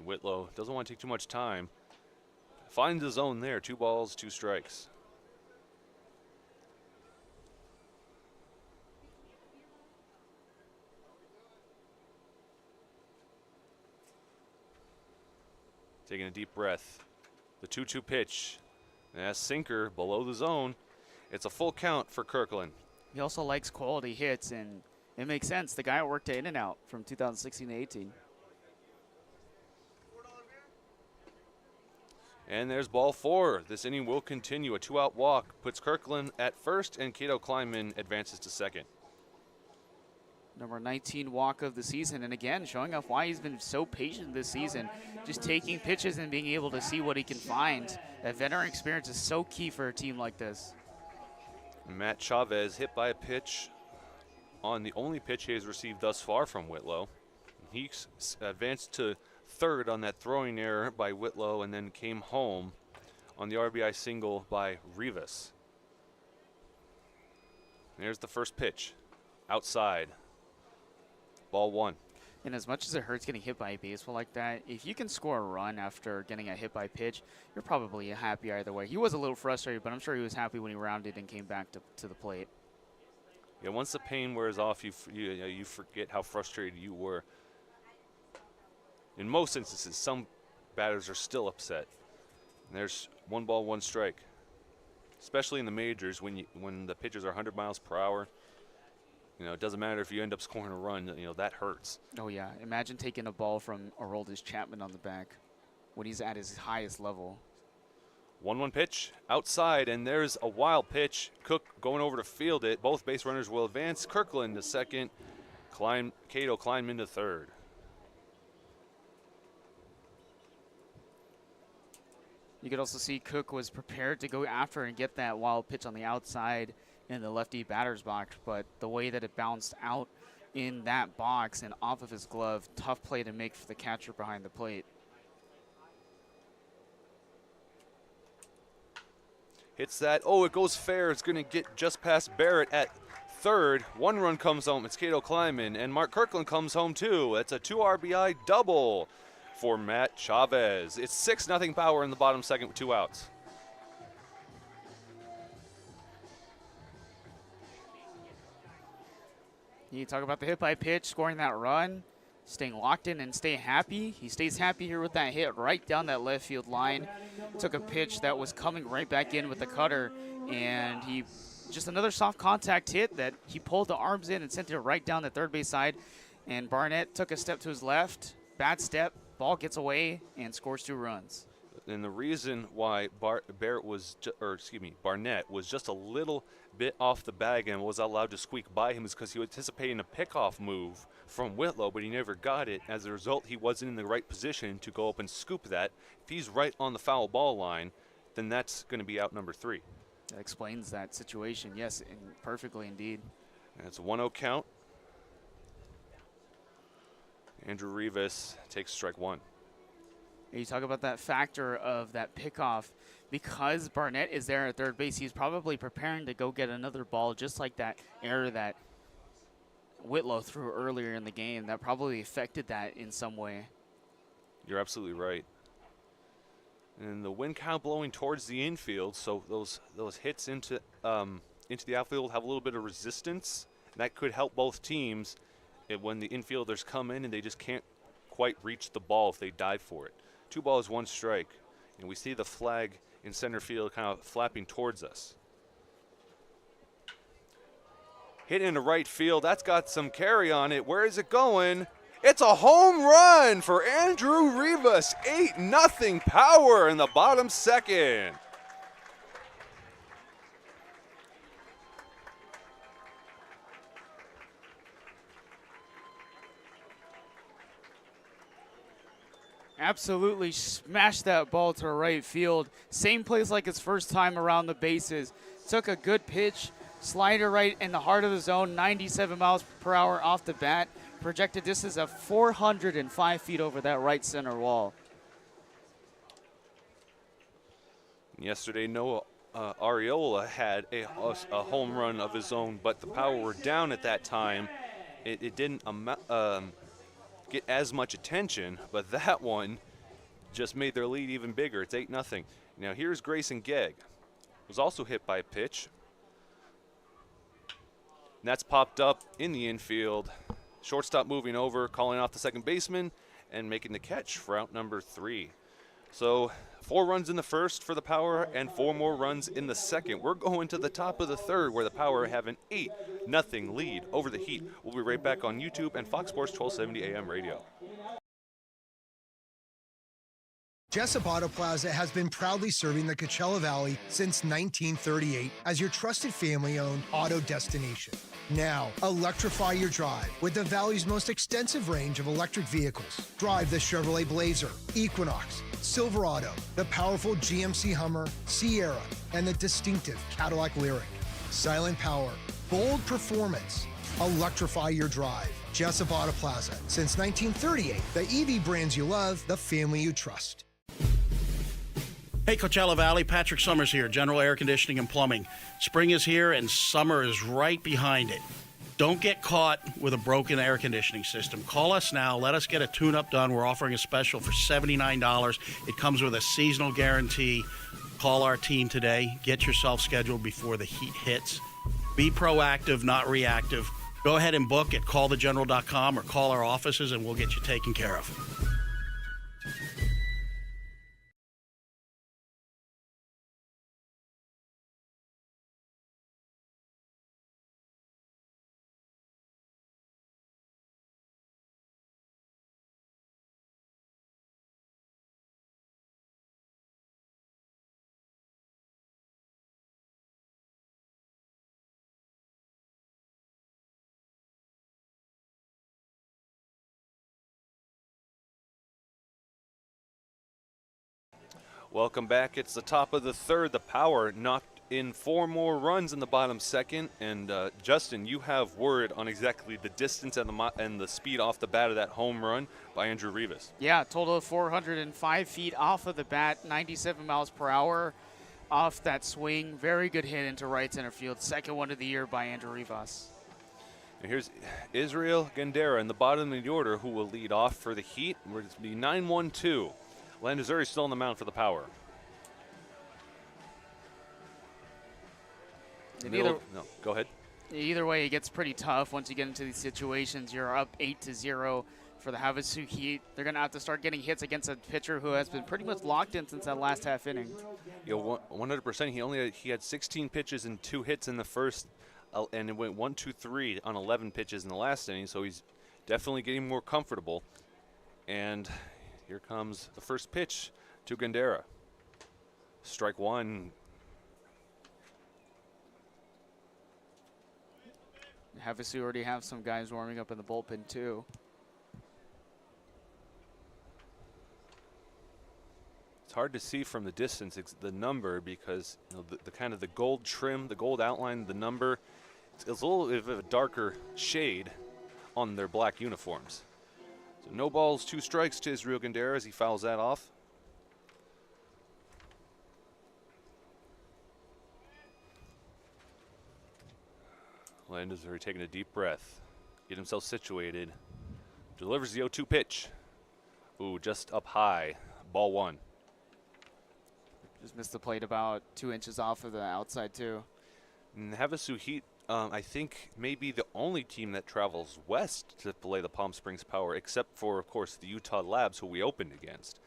Speaker 1: Whitlow doesn't want to take too much time. Finds the zone there. 2 balls, 2 strikes. Taking a deep breath. The 2-2 pitch. And that sinker below the zone. It's a full count for Kirkland.
Speaker 2: He also likes quality hits, and it makes sense. The guy worked at In-N-Out from 2016 to 18.
Speaker 1: And there's ball 4. This inning will continue. A 2-out walk puts Kirkland at first, and Cato Kleiman advances to second.
Speaker 2: Number 19 walk of the season, and again, showing off why he's been so patient this season, just taking pitches and being able to see what he can find. That veteran experience is so key for a team like this.
Speaker 1: Matt Chavez hit by a pitch on the only pitch he has received thus far from Whitlow. He advanced to third on that throwing error by Whitlow and then came home on the RBI single by Rivas. There's the first pitch. Outside. Ball 1.
Speaker 2: And as much as it hurts getting hit by a baseball like that, if you can score a run after getting a hit by pitch, you're probably happy either way. He was a little frustrated, but I'm sure he was happy when he rounded and came back to the plate.
Speaker 1: Yeah, once the pain wears off, you forget how frustrated you were. In most instances, some batters are still upset. And there's 1 ball, 1 strike. especially in the majors when the pitchers are 100 miles per hour. It doesn't matter if you end up scoring a run. That hurts.
Speaker 2: Oh, yeah. Imagine taking a ball from Aroldis Chapman on the back when he's at his highest level.
Speaker 1: 1-1 pitch outside, and there's a wild pitch. Cook going over to field it. Both base runners will advance. Kirkland to second. Cato climb into third.
Speaker 2: You could also see Cook was prepared to go after and get that wild pitch on the outside in the lefty batter's box, but the way that it bounced out in that box and off of his glove, tough play to make for the catcher behind the plate.
Speaker 1: Hits that. Oh, it goes fair. It's going to get just past Barrett at third. 1 run comes home. It's Cato Kleiman, and Mark Kirkland comes home too. It's a 2 RBI double for Matt Chavez. It's 6-0 Power in the bottom second with 2 outs.
Speaker 2: You talk about the hit by pitch, scoring that run, staying locked in and stay happy. He stays happy here with that hit right down that left field line. Took a pitch that was coming right back in with the cutter, and he just another soft contact hit that he pulled the arms in and sent it right down the third base side. And Barnett took a step to his left, bad step, ball gets away and scores 2 runs.
Speaker 1: And the reason why Barnett was just a little bit off the bag and was allowed to squeak by him is because he was anticipating a pickoff move from Whitlow, but he never got it. As a result, he wasn't in the right position to go up and scoop that. If he's right on the foul ball line, then that's going to be out number 3.
Speaker 2: That explains that situation, yes, and perfectly indeed.
Speaker 1: And it's a 1-0 count. Andrew Rivas takes strike 1.
Speaker 2: You talk about that factor of that pickoff. Because Barnett is there at third base, he's probably preparing to go get another ball, just like that error that Whitlow threw earlier in the game. That probably affected that in some way.
Speaker 1: You're absolutely right. And the wind kind of blowing towards the infield, so those hits into the outfield have a little bit of resistance. And that could help both teams when the infielders come in and they just can't quite reach the ball if they dive for it. 2 balls, 1 strike. And we see the flag in center field kind of flapping towards us. Hit into right field. That's got some carry on it. Where is it going? It's a home run for Andrew Rivas. 8-0 Power in the bottom second.
Speaker 2: Absolutely smashed that ball to right field. Same place like his first time around the bases. Took a good pitch, slider right in the heart of the zone, 97 miles per hour off the bat. Projected distance of 405 feet over that right center wall.
Speaker 1: Yesterday, Noah Ariola had a home run of his own, but the Power were down at that time. It didn't get as much attention, but that one just made their lead even bigger. It's 8-0. Now here's Grayson Gegg. Was also hit by a pitch. And that's popped up in the infield. Shortstop moving over, calling off the second baseman, and making the catch for out number 3. So 4 runs in the first for the Power and 4 more runs in the second. We're going to the top of the third where the Power have an 8-0 lead over the Heat. We'll be right back on YouTube and Fox Sports 1270 AM radio.
Speaker 10: Jessup Auto Plaza has been proudly serving the Coachella Valley since 1938 as your trusted family-owned auto destination. Now, electrify your drive with the Valley's most extensive range of electric vehicles. Drive the Chevrolet Blazer, Equinox, Silverado, the powerful GMC Hummer, Sierra, and the distinctive Cadillac Lyriq. Silent power, bold performance. Electrify your drive. Jessup Auto Plaza. Since 1938, the EV brands you love, the family you trust.
Speaker 11: Hey, Coachella Valley, Patrick Summers here, General Air Conditioning and Plumbing. Spring is here and summer is right behind it. Don't get caught with a broken air conditioning system. Call us now. Let us get a tune-up done. We're offering a special for $79. It comes with a seasonal guarantee. Call our team today. Get yourself scheduled before the heat hits. Be proactive, not reactive. Go ahead and book at callthegeneral.com or call our offices and we'll get you taken care of.
Speaker 1: Welcome back. It's the top of the third. The Power knocked in 4 more runs in the bottom second. And Justin, you have word on exactly the distance and the speed off the bat of that home run by Andrew Rivas.
Speaker 2: Yeah, total of 405 feet off of the bat, 97 miles per hour off that swing. Very good hit into right center field. Second one of the year by Andrew Rivas.
Speaker 1: And here's Israel Gandera in the bottom of the order, who will lead off for the Heat. We're going to be 9-1-2. Landazuri still on the mound for the Power. No, go ahead.
Speaker 2: Either way, it gets pretty tough once you get into these situations. You're up 8-0 for the Havasu Heat. They're going to have to start getting hits against a pitcher who has been pretty much locked in since that last half inning.
Speaker 1: 100%. He had 16 pitches and 2 hits in the first, and it went 1-2-3 on 11 pitches in the last inning. So he's definitely getting more comfortable. And here comes the first pitch to Gandera. Strike one.
Speaker 2: Havasu already have some guys warming up in the bullpen too.
Speaker 1: It's hard to see from the distance the number because the kind of the gold trim, the gold outline, the number, it's a little bit of a darker shade on their black uniforms. So no balls, 2 strikes to Israel Gandera as he fouls that off. Landazuri taking a deep breath, get himself situated, delivers the 0-2 pitch. Ooh, just up high, ball 1.
Speaker 2: Just missed the plate about 2 inches off of the outside too.
Speaker 1: And Havasu Heat, I think, may be the only team that travels west to play the Palm Springs Power, except for, of course, the Utah Labs, who we opened against.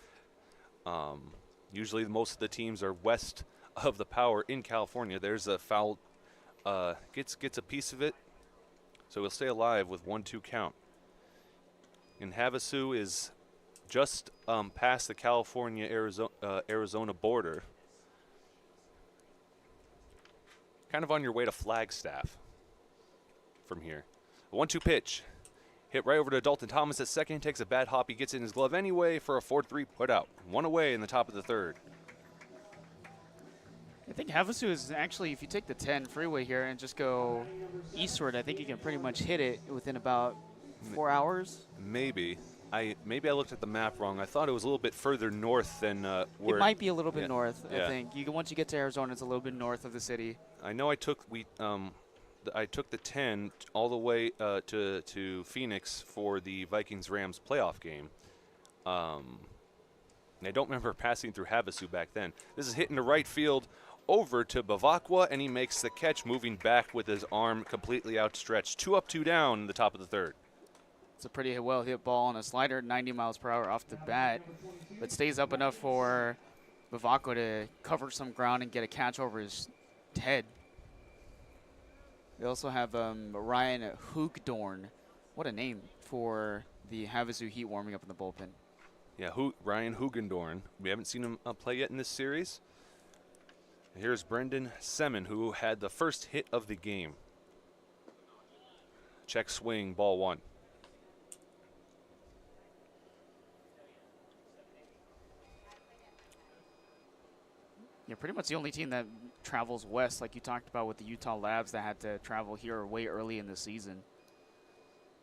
Speaker 1: Usually most of the teams are west of the Power in California. There's a foul, gets a piece of it, so he'll stay alive with 1-2 count. And Havasu is just past the California-Arizona border. Kind of on your way to Flagstaff from here. A 1-2 pitch. Hit right over to Dalton Thomas at second. Takes a bad hop. He gets it in his glove anyway for a 4-3 put out. 1 away in the top of the third.
Speaker 2: I think Havasu is actually, if you take the 10 freeway here and just go eastward, I think you can pretty much hit it within about 4 hours.
Speaker 1: Maybe. Maybe I looked at the map wrong. I thought it was a little bit further north than where.
Speaker 2: It might be a little bit north, I think. Once you get to Arizona, it's a little bit north of the city.
Speaker 1: I know I took the 10 all the way to Phoenix for the Vikings-Rams playoff game. I don't remember passing through Havasu back then. This is hitting to right field over to Bavakwa, and he makes the catch, moving back with his arm completely outstretched. 2 up, 2 down in the top of the third.
Speaker 2: It's a pretty well hit ball on a slider, 90 miles per hour off the bat, but stays up enough for Bavakwa to cover some ground and get a catch over his head. We also have Ryan Hoogdorn. What a name for the Havasu Heat warming up in the bullpen.
Speaker 1: Yeah, Ryan Hugendorn. We haven't seen him play yet in this series. Here's Brendan Semin, who had the first hit of the game. Check swing, ball 1.
Speaker 2: Yeah, pretty much the only team that travels west, like you talked about with the Utah Labs that had to travel here way early in the season.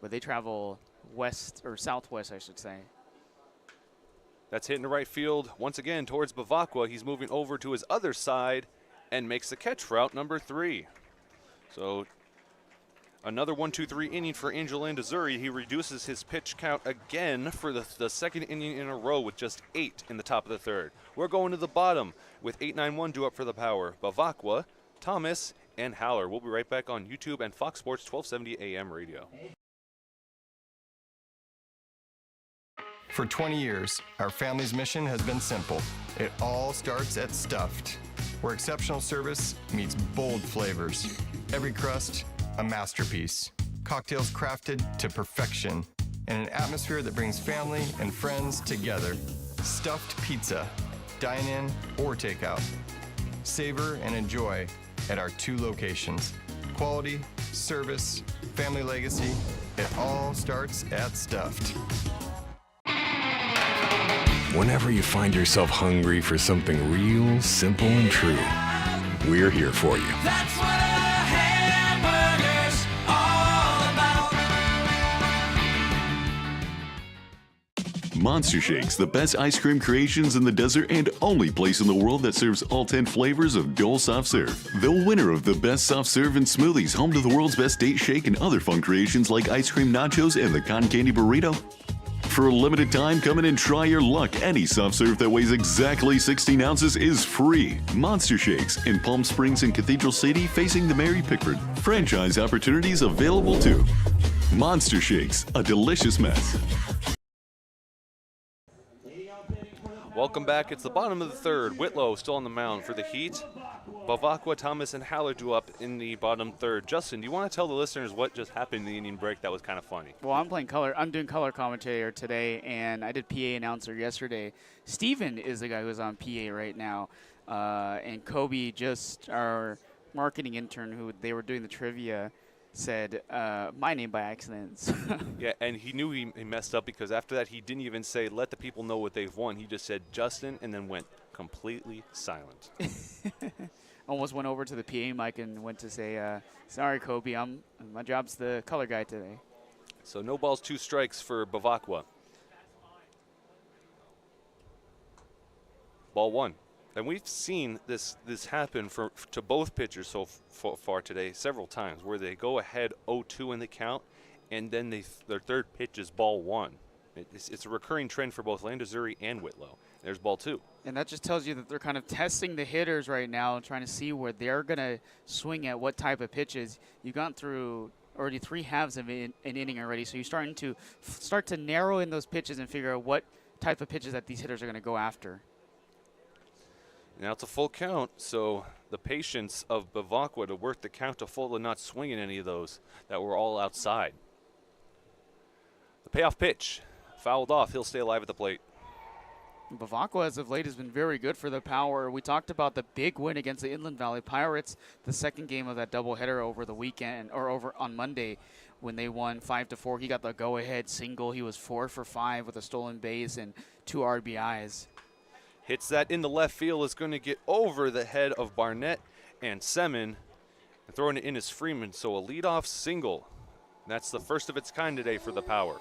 Speaker 2: But they travel west, or southwest, I should say.
Speaker 1: That's hitting the right field once again towards Bavakwa. He's moving over to his other side and makes the catch for out number 3. So another 1-2-3 inning for Angel Landazuri. He reduces his pitch count again for the second inning in a row with just 8 in the top of the third. We're going to the bottom with 8-9-1 due up for the Power. Bavakwa, Thomas, and Haller. We'll be right back on YouTube and Fox Sports 1270 AM radio.
Speaker 12: For 20 years, our family's mission has been simple. It all starts at Stuffed, where exceptional service meets bold flavors. Every crust, a masterpiece. Cocktails crafted to perfection, and an atmosphere that brings family and friends together. Stuffed pizza, dine-in or takeout. Savor and enjoy at our 2 locations. Quality, service, family legacy, it all starts at Stuffed.
Speaker 13: Whenever you find yourself hungry for something real, simple, and true, we're here for you.
Speaker 14: That's what a hamburger's all about.
Speaker 15: Monster Shakes, the best ice cream creations in the desert and only place in the world that serves all 10 flavors of Dole Soft Serve. The winner of the best soft serve and smoothies, home to the world's best date shake and other fun creations like ice cream nachos and the cotton candy burrito. For a limited time, come in and try your luck. Any soft serve that weighs exactly 16 ounces is free. Monster Shakes in Palm Springs and Cathedral City, facing the Mary Pickford. Franchise opportunities available too. Monster Shakes, a delicious mess.
Speaker 1: Welcome back. It's the bottom of the third. Whitlow still on the mound for the Heat. Bavacqua, Thomas, and Haller do up in the bottom third. Justin, do you want to tell the listeners what just happened in the inning break that was kind of funny?
Speaker 2: Well, I'm doing color commentator today, and I did PA announcer yesterday. Steven is the guy who's on PA right now, and Kobe, just our marketing intern who they were doing the trivia, said my name by accident.
Speaker 1: Yeah, and he knew he messed up because after that he didn't even say, let the people know what they've won. He just said Justin and then went completely silent.
Speaker 2: Almost went over to the PA mic and went to say, sorry, Kobe, my job's the color guy today.
Speaker 1: So no balls, 2 strikes for Bavacqua. Ball 1. And we've seen this happen to both pitchers so far today several times, where they go ahead 0-2 in the count, and then their third pitch is ball 1. It's a recurring trend for both Landazuri and Whitlow. There's ball 2.
Speaker 2: And that just tells you that they're kind of testing the hitters right now, trying to see where they're going to swing at what type of pitches. You've gone through already 3 halves of an inning already, so you're starting to start to narrow in those pitches and figure out what type of pitches that these hitters are going to go after.
Speaker 1: Now it's a full count, so the patience of Bavacqua to work the count to full and not swinging any of those that were all outside. The payoff pitch, fouled off. He'll stay alive at the plate.
Speaker 2: Bavacqua, as of late, has been very good for the power. We talked about the big win against the Inland Valley Pirates, the second game of that doubleheader over the weekend, or over on Monday, when they won 5-4. He got the go-ahead single. He was 4 for 5 with a stolen base and 2 RBIs.
Speaker 1: Hits that into left field, is going to get over the head of Barnett and Semin. And throwing it in is Freeman, so a leadoff single. That's the first of its kind today for the power.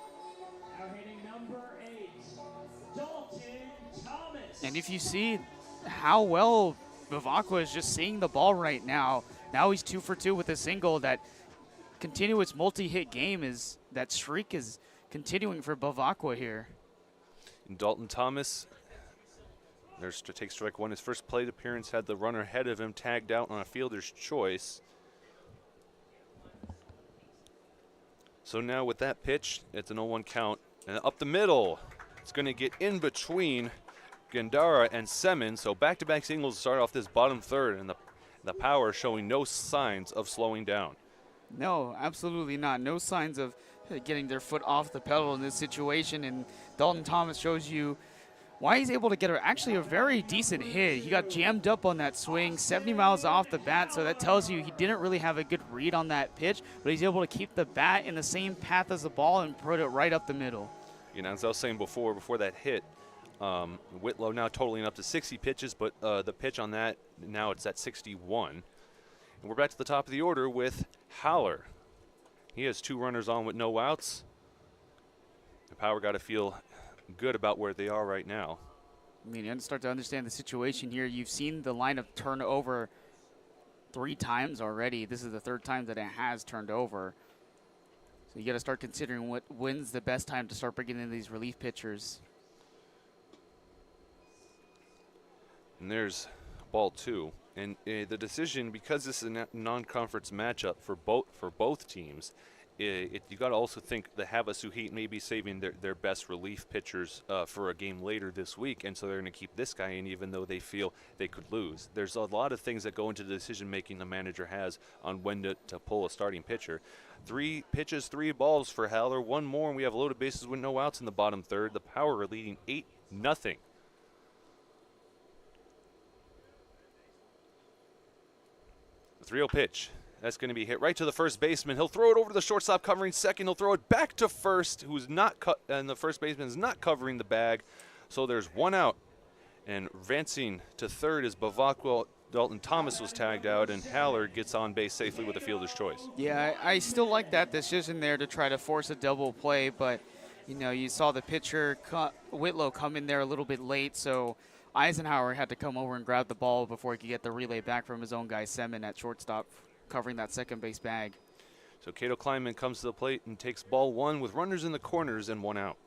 Speaker 3: Now hitting number 8, Dalton Thomas.
Speaker 2: And if you see how well Bavacqua is just seeing the ball right now, now he's 2 for 2 with a single. That continuous multi-hit game that streak is continuing for Bavacqua here.
Speaker 1: And Dalton Thomas, there's to take strike 1. His first plate appearance had the runner ahead of him tagged out on a fielder's choice. So now with that pitch, it's an 0-1 count. And up the middle, it's going to get in between Gandara and Semin. So back-to-back singles to start off this bottom third, and the power showing no signs of slowing down.
Speaker 2: No, absolutely not. No signs of getting their foot off the pedal in this situation. And Dalton Thomas shows you why he's able to get actually a very decent hit. He got jammed up on that swing, 70 miles off the bat, so that tells you he didn't really have a good read on that pitch, but he's able to keep the bat in the same path as the ball and put it right up the middle.
Speaker 1: You know, as I was saying before that hit, Whitlow now totaling up to 60 pitches, but the pitch on that, now it's at 61. And we're back to the top of the order with Haller. He has 2 runners on with no outs. The power got to feel good about where they are right now.
Speaker 2: I mean, you start to understand the situation here. You've seen the lineup turn over 3 times already. This is the 3rd time that it has turned over. So you got to start considering when's the best time to start bringing in these relief pitchers.
Speaker 1: And there's ball 2. And the decision, because this is a non-conference matchup for both teams, you got to also think the Havasu Heat may be saving their best relief pitchers for a game later this week, and so they're going to keep this guy in even though they feel they could lose. There's a lot of things that go into the decision-making the manager has on when to pull a starting pitcher. 3 pitches, 3 balls for Haller, 1 more, and we have loaded bases with no outs in the bottom third. The Power are leading 8-0. The 3-0 pitch. That's going to be hit right to the first baseman. He'll throw it over to the shortstop covering second. He'll throw it back to first, and the first baseman is not covering the bag. So there's one out. And advancing to third is Bavacqua. Dalton Thomas was tagged out, and Haller gets on base safely with a fielder's choice.
Speaker 2: Yeah, I still like that decision there to try to force a double play, but, you know, you saw the pitcher, Whitlow, come in there a little bit late, so Eisenhower had to come over and grab the ball before he could get the relay back from his own guy, Semin, at shortstop, covering that second base bag.
Speaker 1: So Cato Kleinman comes to the plate and takes ball one with runners in the corners and one out.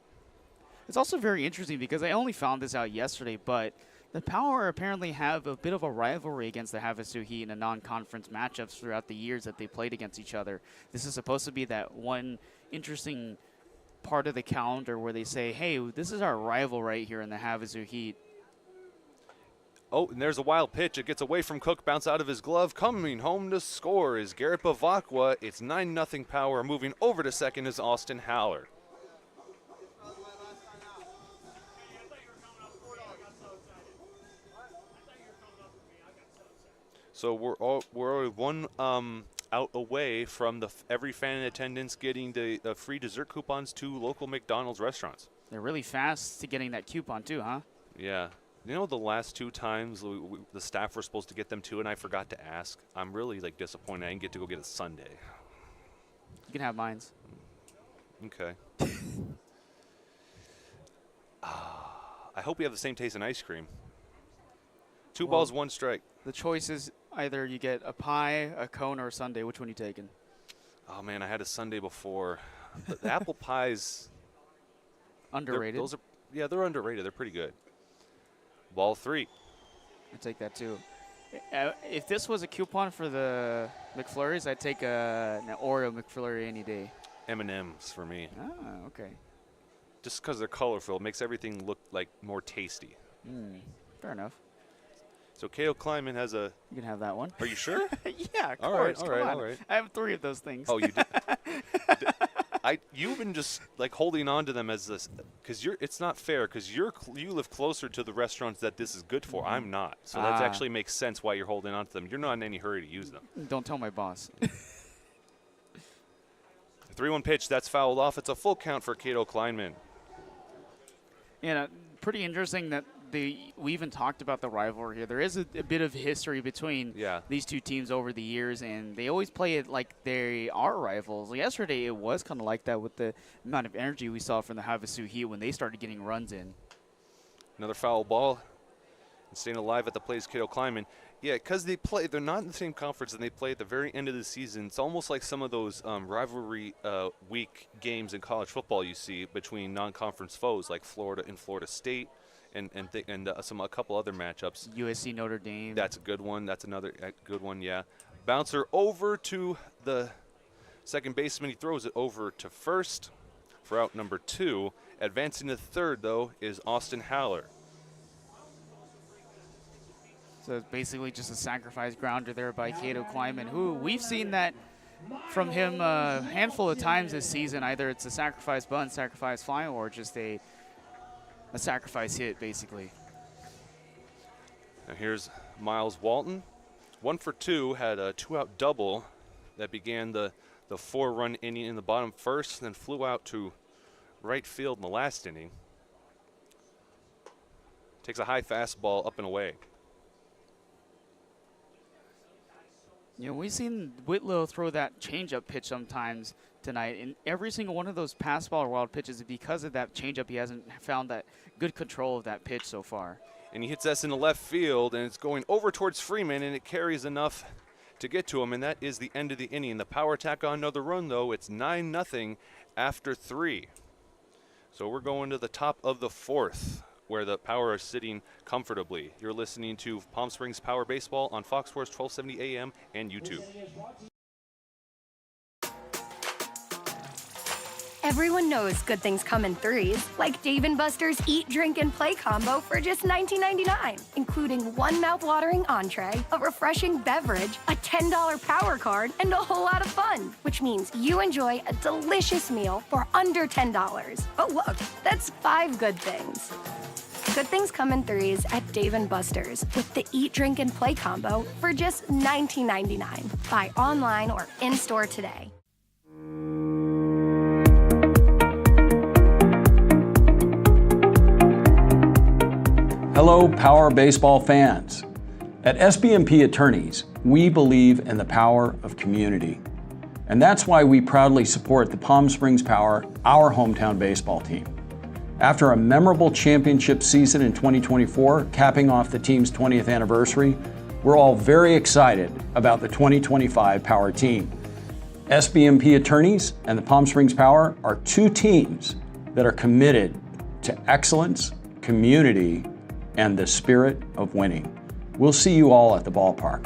Speaker 2: It's also very interesting because I only found this out yesterday, but the Power apparently have a bit of a rivalry against the Havasu Heat in the non-conference matchups throughout the years that they played against each other. This is supposed to be that one interesting part of the calendar where they say, hey, this is our rival right here in the Havasu Heat.
Speaker 1: Oh, and there's a wild pitch. It gets away from Cook, bounce out of his glove. Coming home to score is Garrett Bavacqua. It's 9-0 Power. Moving over to second is Austin Haller. So we're one out away from every fan in attendance getting the free dessert coupons to local McDonald's restaurants.
Speaker 2: They're really fast to getting that coupon too, huh?
Speaker 1: Yeah. You know, the last two times the staff were supposed to get them too, and I forgot to ask. I'm really disappointed I didn't get to go get a sundae.
Speaker 2: You can have mines.
Speaker 1: Okay. I hope we have the same taste in ice cream. Two balls, one strike.
Speaker 2: The choice is either you get a pie, a cone, or a sundae. Which one are you taking?
Speaker 1: Oh, man, I had a sundae before. The apple pies.
Speaker 2: Underrated.
Speaker 1: They're underrated. They're pretty good. Ball three.
Speaker 2: I'd take that too. If this was a coupon for the McFlurries, I'd take an Oreo McFlurry any day.
Speaker 1: M&M's for me.
Speaker 2: Ah, okay.
Speaker 1: Just because they're colorful, it makes everything look like more tasty.
Speaker 2: Fair enough.
Speaker 1: So Cato Kleinman has a.
Speaker 2: You can have that one.
Speaker 1: Are you sure?
Speaker 2: Yeah, of course. All right. I have 3 of those things.
Speaker 1: Oh, you did. You've been just holding on to them as this because it's not fair because you live closer to the restaurants that this is good for. I'm not, so that actually makes sense why you're holding on to them. You're not in any hurry to use them.
Speaker 2: Don't tell my boss.
Speaker 1: 3-1 pitch that's fouled off. It's a full count for Cato Kleinman.
Speaker 2: Yeah, pretty interesting that we even talked about the rivalry here. There is a bit of history between these two teams over the years, and they always play it like they are rivals. Yesterday, it was kind of like that with the amount of energy we saw from the Havasu Heat when they started getting runs in.
Speaker 1: Another foul ball. And staying alive at the plate is Cato Kleinman. Yeah, because they're not in the same conference, and they play at the very end of the season. It's almost like some of those rivalry week games in college football you see between non-conference foes like Florida and Florida State. And a couple other matchups.
Speaker 2: USC Notre Dame.
Speaker 1: That's a good one. That's another good one, yeah. Bouncer over to the second baseman. He throws it over to first for out number 2. Advancing to third, though, is Austin Haller.
Speaker 2: So it's basically just a sacrifice grounder there by Cato Kleinman, who we've seen that from him a handful of times this season. Either it's a sacrifice bunt, sacrifice fly, or just a sacrifice hit, basically.
Speaker 1: Now here's Miles Walton. 1 for 2, had a 2-out double that began the 4-run inning in the bottom first, then flew out to right field in the last inning. Takes a high fastball up and away.
Speaker 2: You know, we've seen Whitlow throw that changeup pitch sometimes tonight, and every single one of those pass ball or wild pitches, because of that changeup, he hasn't found that good control of that pitch so far.
Speaker 1: And he hits us in the left field, and it's going over towards Freeman, and it carries enough to get to him, and that is the end of the inning. The Power tack on another run, though. It's 9-0 after 3. So we're going to the top of the 4th, where the Power are sitting comfortably. You're listening to Palm Springs Power Baseball on Fox Sports 1270 AM and YouTube.
Speaker 16: Everyone knows good things come in 3s, like Dave & Buster's Eat, Drink, and Play combo for just $19.99, including one mouth-watering entree, a refreshing beverage, a $10 power card, and a whole lot of fun, which means you enjoy a delicious meal for under $10. Oh, look, that's 5 good things. Good things come in 3s at Dave & Buster's with the Eat, Drink, and Play combo for just $19.99. Buy online or in-store today.
Speaker 17: Hello, Power Baseball fans. At SBMP Attorneys, we believe in the power of community. And that's why we proudly support the Palm Springs Power, our hometown baseball team. After a memorable championship season in 2024, capping off the team's 20th anniversary, we're all very excited about the 2025 Power team. SBMP Attorneys and the Palm Springs Power are two teams that are committed to excellence, community, and the spirit of winning. We'll see you all at the ballpark.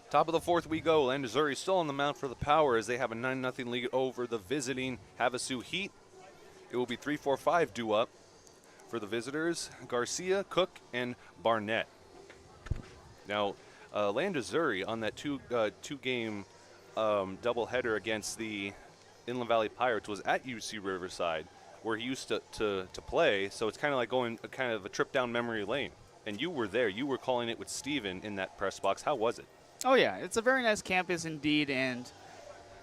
Speaker 1: Top of the fourth we go. Landazuri still on the mound for the Power as they have a 9-0 lead over the visiting Havasu Heat. It will be 3-4-5 due up for the visitors, Garcia, Cook, and Barnett. Now, Landazuri on that two-game doubleheader against the Inland Valley Pirates was at UC Riverside, where he used to play, so it's kind of like going kind of a trip down memory lane. And you were there. You were calling it with Steven in that press box. How was it?
Speaker 2: Oh yeah, it's a very nice campus indeed, and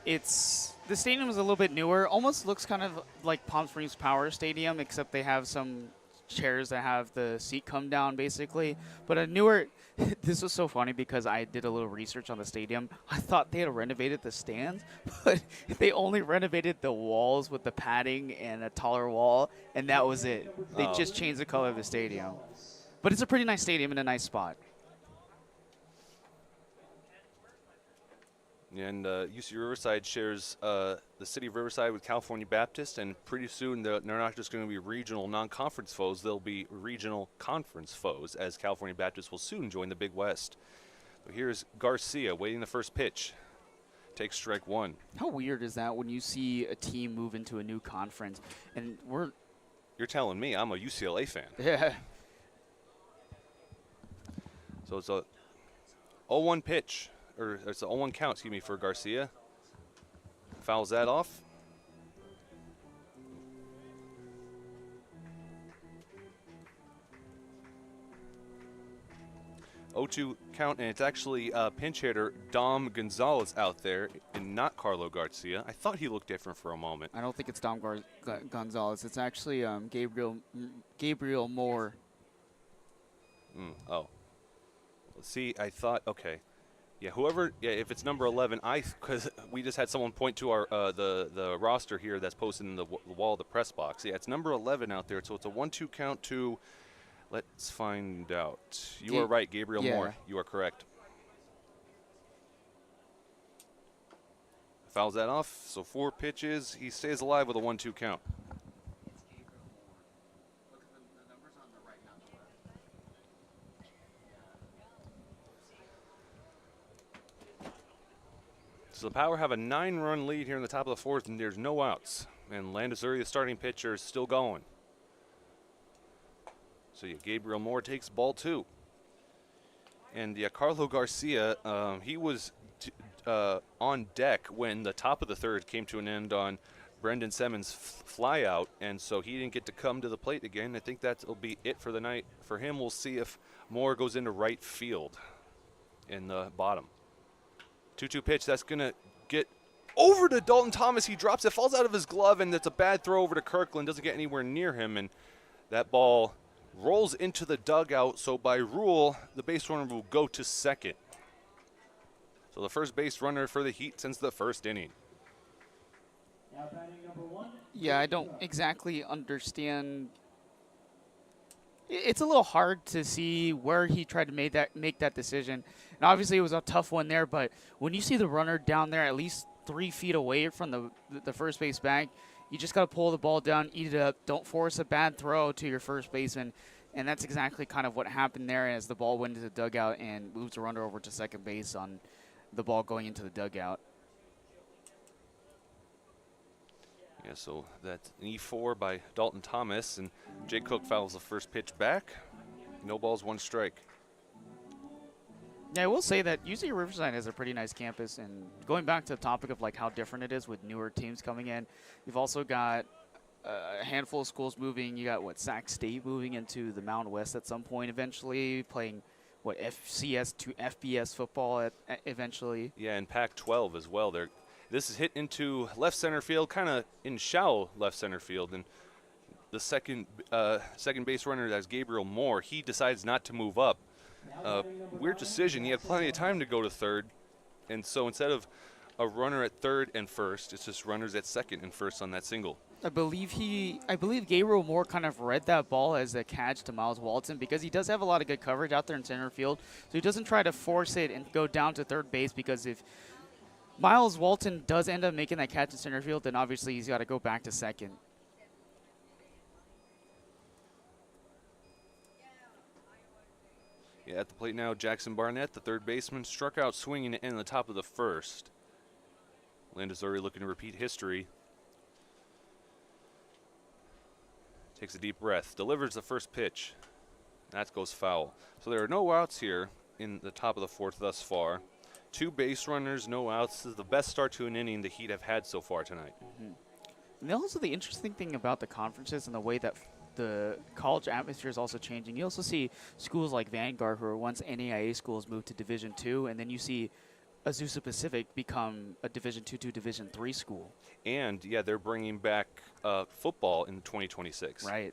Speaker 2: the stadium is a little bit newer. Almost looks kind of like Palm Springs Power Stadium, except they have some chairs that have the seat come down basically. But a newer, this was so funny because I did a little research on the stadium. I thought they had renovated the stands, but they only renovated the walls with the padding and a taller wall, and that was it. They just changed the color of the stadium. But it's a pretty nice stadium in a nice spot.
Speaker 1: And UC Riverside shares the city of Riverside with California Baptist, and pretty soon they're not just going to be regional non-conference foes, they'll be regional conference foes, as California Baptist will soon join the Big West. But here's Garcia waiting the first pitch. Takes strike one.
Speaker 2: How weird is that when you see a team move into a new conference, and
Speaker 1: You're telling me I'm a UCLA fan.
Speaker 2: Yeah.
Speaker 1: So it's a 0-1 pitch. Or it's a 0-1 count, excuse me, for Garcia. Fouls that off. 0-2 count, and it's actually pinch hitter Dom Gonzalez out there, and not Carlo Garcia. I thought he looked different for a moment.
Speaker 2: I don't think it's Dom Gonzalez. It's actually Gabriel Moore.
Speaker 1: Oh. See, I thought, okay. Yeah, if it's number 11, because we just had someone point to our the roster here that's posted in the wall of the press box. Yeah, it's number 11 out there, so it's a 1-2 count to, let's find out. You are right, Gabriel Moore. You are correct. Fouls that off, so 4 pitches. He stays alive with a 1-2 count. So the Power have a 9-run lead here in the top of the fourth, and there's no outs. And Landazuri, the starting pitcher, is still going. So yeah, Gabriel Moore takes ball 2. And yeah, Carlo Garcia, he was on deck when the top of the third came to an end on Brendan Simmons' flyout, and so he didn't get to come to the plate again. I think that'll be it for the night. For him, we'll see if Moore goes into right field in the bottom. 2-2 pitch, that's going to get over to Dalton Thomas. He drops it, falls out of his glove, and it's a bad throw over to Kirkland. Doesn't get anywhere near him, and that ball rolls into the dugout. So by rule, the base runner will go to second. So the first base runner for the Heat since the first inning.
Speaker 2: Yeah, I don't exactly understand. It's a little hard to see where he tried to make that decision. And obviously it was a tough one there, but when you see the runner down there at least 3 feet away from the first base bag, you just got to pull the ball down, eat it up. Don't force a bad throw to your first baseman. And that's exactly kind of what happened there as the ball went into the dugout and moves the runner over to second base on the ball going into the dugout.
Speaker 1: Yeah, so that's an E4 by Dalton Thomas, and Jay Cook fouls the first pitch back. No balls, 1 strike.
Speaker 2: Yeah, I will say that UC Riverside is a pretty nice campus, and going back to the topic of like how different it is with newer teams coming in, you've also got a handful of schools moving. You got Sac State moving into the Mountain West at some point eventually, playing FCS to FBS football eventually.
Speaker 1: Yeah, and Pac-12 as well. This is hit into left center field, kind of in shallow left center field, and the second base runner, that's Gabriel Moore. He decides not to move up. Weird decision. He had plenty of time to go to third, and so instead of a runner at third and first, it's just runners at second and first on that single.
Speaker 2: I believe Gabriel Moore kind of read that ball as a catch to Miles Walton, because he does have a lot of good coverage out there in center field. So he doesn't try to force it and go down to third base, because if Miles Walton does end up making that catch in center field, then obviously he's got to go back to second.
Speaker 1: Yeah, at the plate now, Jackson Barnett, the third baseman, struck out swinging in the top of the first. Landazuri looking to repeat history. Takes a deep breath, delivers the first pitch. That goes foul. So there are no outs here in the top of the fourth thus far. 2 base runners, no outs. This is the best start to an inning the Heat have had so far tonight.
Speaker 2: And also the interesting thing about the conferences and the way that the college atmosphere is also changing. You also see schools like Vanguard, who were once NAIA schools, move to Division II, and then you see Azusa Pacific become a Division II to Division III school.
Speaker 1: And, yeah, they're bringing back football in 2026.
Speaker 2: Right.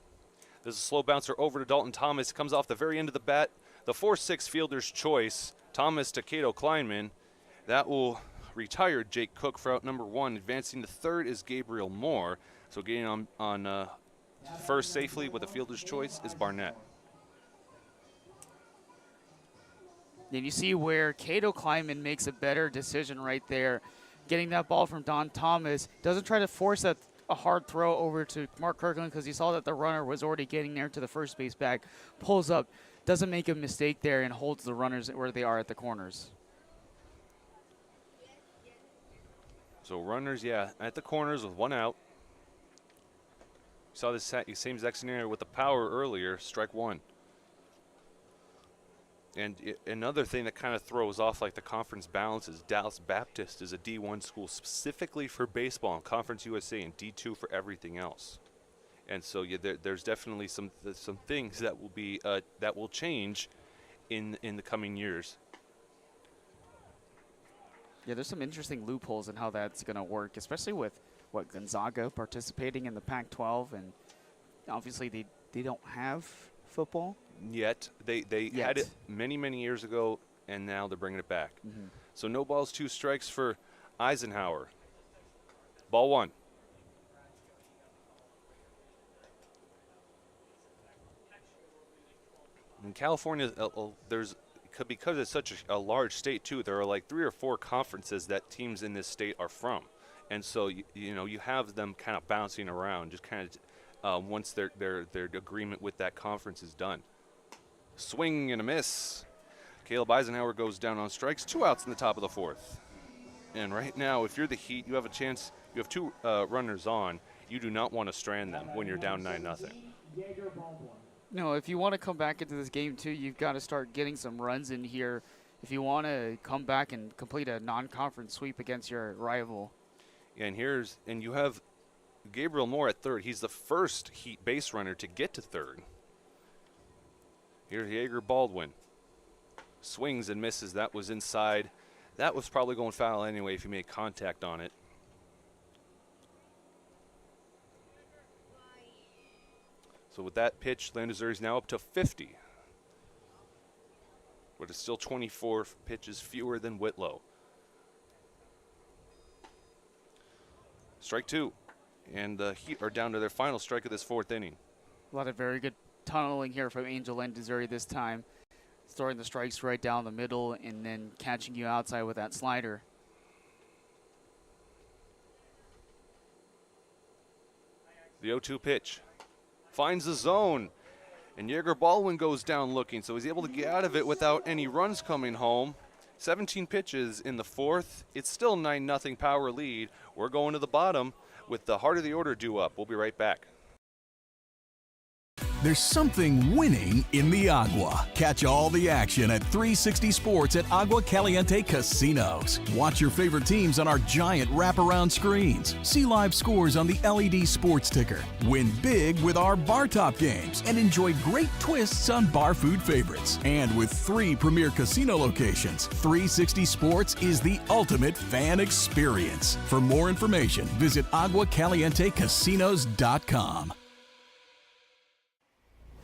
Speaker 1: There's a slow bouncer over to Dalton Thomas. Comes off the very end of the bat. The 4-6 fielder's choice, Thomas to Cato Kleinman. That will retire Jake Cook for out number 1. Advancing to third is Gabriel Moore. So getting on first safely with a fielder's choice is Barnett.
Speaker 2: Then you see where Cato Kleinman makes a better decision right there. Getting that ball from Don Thomas. Doesn't try to force a hard throw over to Mark Kirkland, because he saw that the runner was already getting there to the first base bag. Pulls up, doesn't make a mistake there, and holds the runners where they are at the corners.
Speaker 1: So runners, yeah, at the corners with 1 out. Saw this same exact scenario with the power earlier, strike 1. And another thing that kind of throws off like the conference balance is Dallas Baptist is a D1 school specifically for baseball and Conference USA, and D2 for everything else. And so yeah, there's definitely some things that will be that will change in the coming years.
Speaker 2: Yeah, there's some interesting loopholes in how that's going to work, especially with Gonzaga participating in the Pac-12, and obviously they don't have football.
Speaker 1: Yet they had it many years ago, and now they're bringing it back. So no balls, 2 strikes for Eisenhower. Ball 1. In California, because it's such a large state too, there are like 3 or 4 conferences that teams in this state are from, and so you have them kind of bouncing around, just kind of once their agreement with that conference is done. Swing and a miss. Caleb Eisenhower goes down on strikes. 2 outs in the top of the 4th. And right now, if you're the Heat, you have a chance. You have 2 runners on. You do not want to strand them when you're down 9-0.
Speaker 2: No, if you want to come back into this game too, you've got to start getting some runs in here if you want to come back and complete a non-conference sweep against your rival.
Speaker 1: Yeah, and you have Gabriel Moore at third. He's the first Heat base runner to get to third. Here's Jaeger Baldwin. Swings and misses. That was inside. That was probably going foul anyway if he made contact on it. So with that pitch, Landazuri is now up to 50. But it's still 24 pitches fewer than Whitlow. Strike 2. And the Heat are down to their final strike of this 4th inning.
Speaker 2: A lot of very good tunneling here from Angel Landazuri this time. Throwing the strikes right down the middle and then catching you outside with that slider.
Speaker 1: The 0-2 pitch. Finds the zone. And Jaeger Baldwin goes down looking, so he's able to get out of it without any runs coming home. 17 pitches in the 4th. It's still 9-0 power lead. We're going to the bottom with the heart of the order due up. We'll be right back.
Speaker 18: There's something winning in the agua. Catch all the action at 360 Sports at Agua Caliente Casinos. Watch your favorite teams on our giant wraparound screens. See live scores on the LED sports ticker. Win big with our bar top games and enjoy great twists on bar food favorites. And with 3 premier casino locations, 360 Sports is the ultimate fan experience. For more information, visit aguacalientecasinos.com.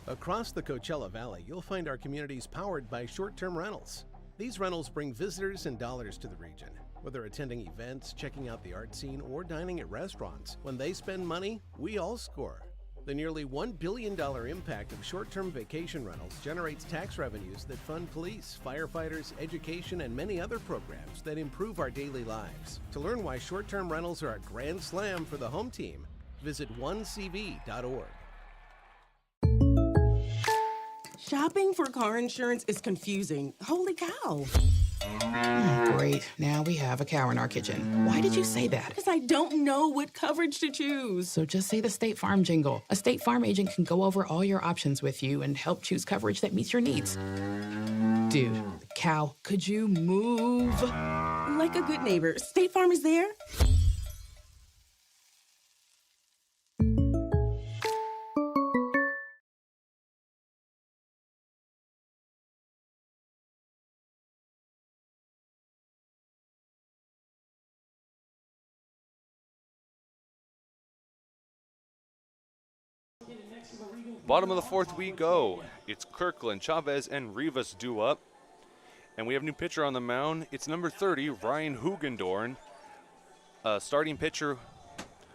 Speaker 19: Across the Coachella Valley, you'll find our communities powered by short-term rentals. These rentals bring visitors and dollars to the region. Whether attending events, checking out the art scene, or dining at restaurants, when they spend money, we all score. The nearly $1 billion impact of short-term vacation rentals generates tax revenues that fund police, firefighters, education, and many other programs that improve our daily lives. To learn why short-term rentals are a grand slam for the home team, visit onecv.org.
Speaker 20: Shopping for car insurance is confusing. Holy cow.
Speaker 21: Great. Now we have a cow in our kitchen. Why did you say that?
Speaker 20: Because I don't know what coverage to choose.
Speaker 21: So just say the State Farm jingle. A State Farm agent can go over all your options with you and help choose coverage that meets your needs. Dude, cow, could you move?
Speaker 20: Like a good neighbor, State Farm is there.
Speaker 1: Bottom of the fourth we go. It's Kirkland, Chavez, and Rivas due up. And we have a new pitcher on the mound. It's number 30, Ryan Hugendorn. Starting pitcher,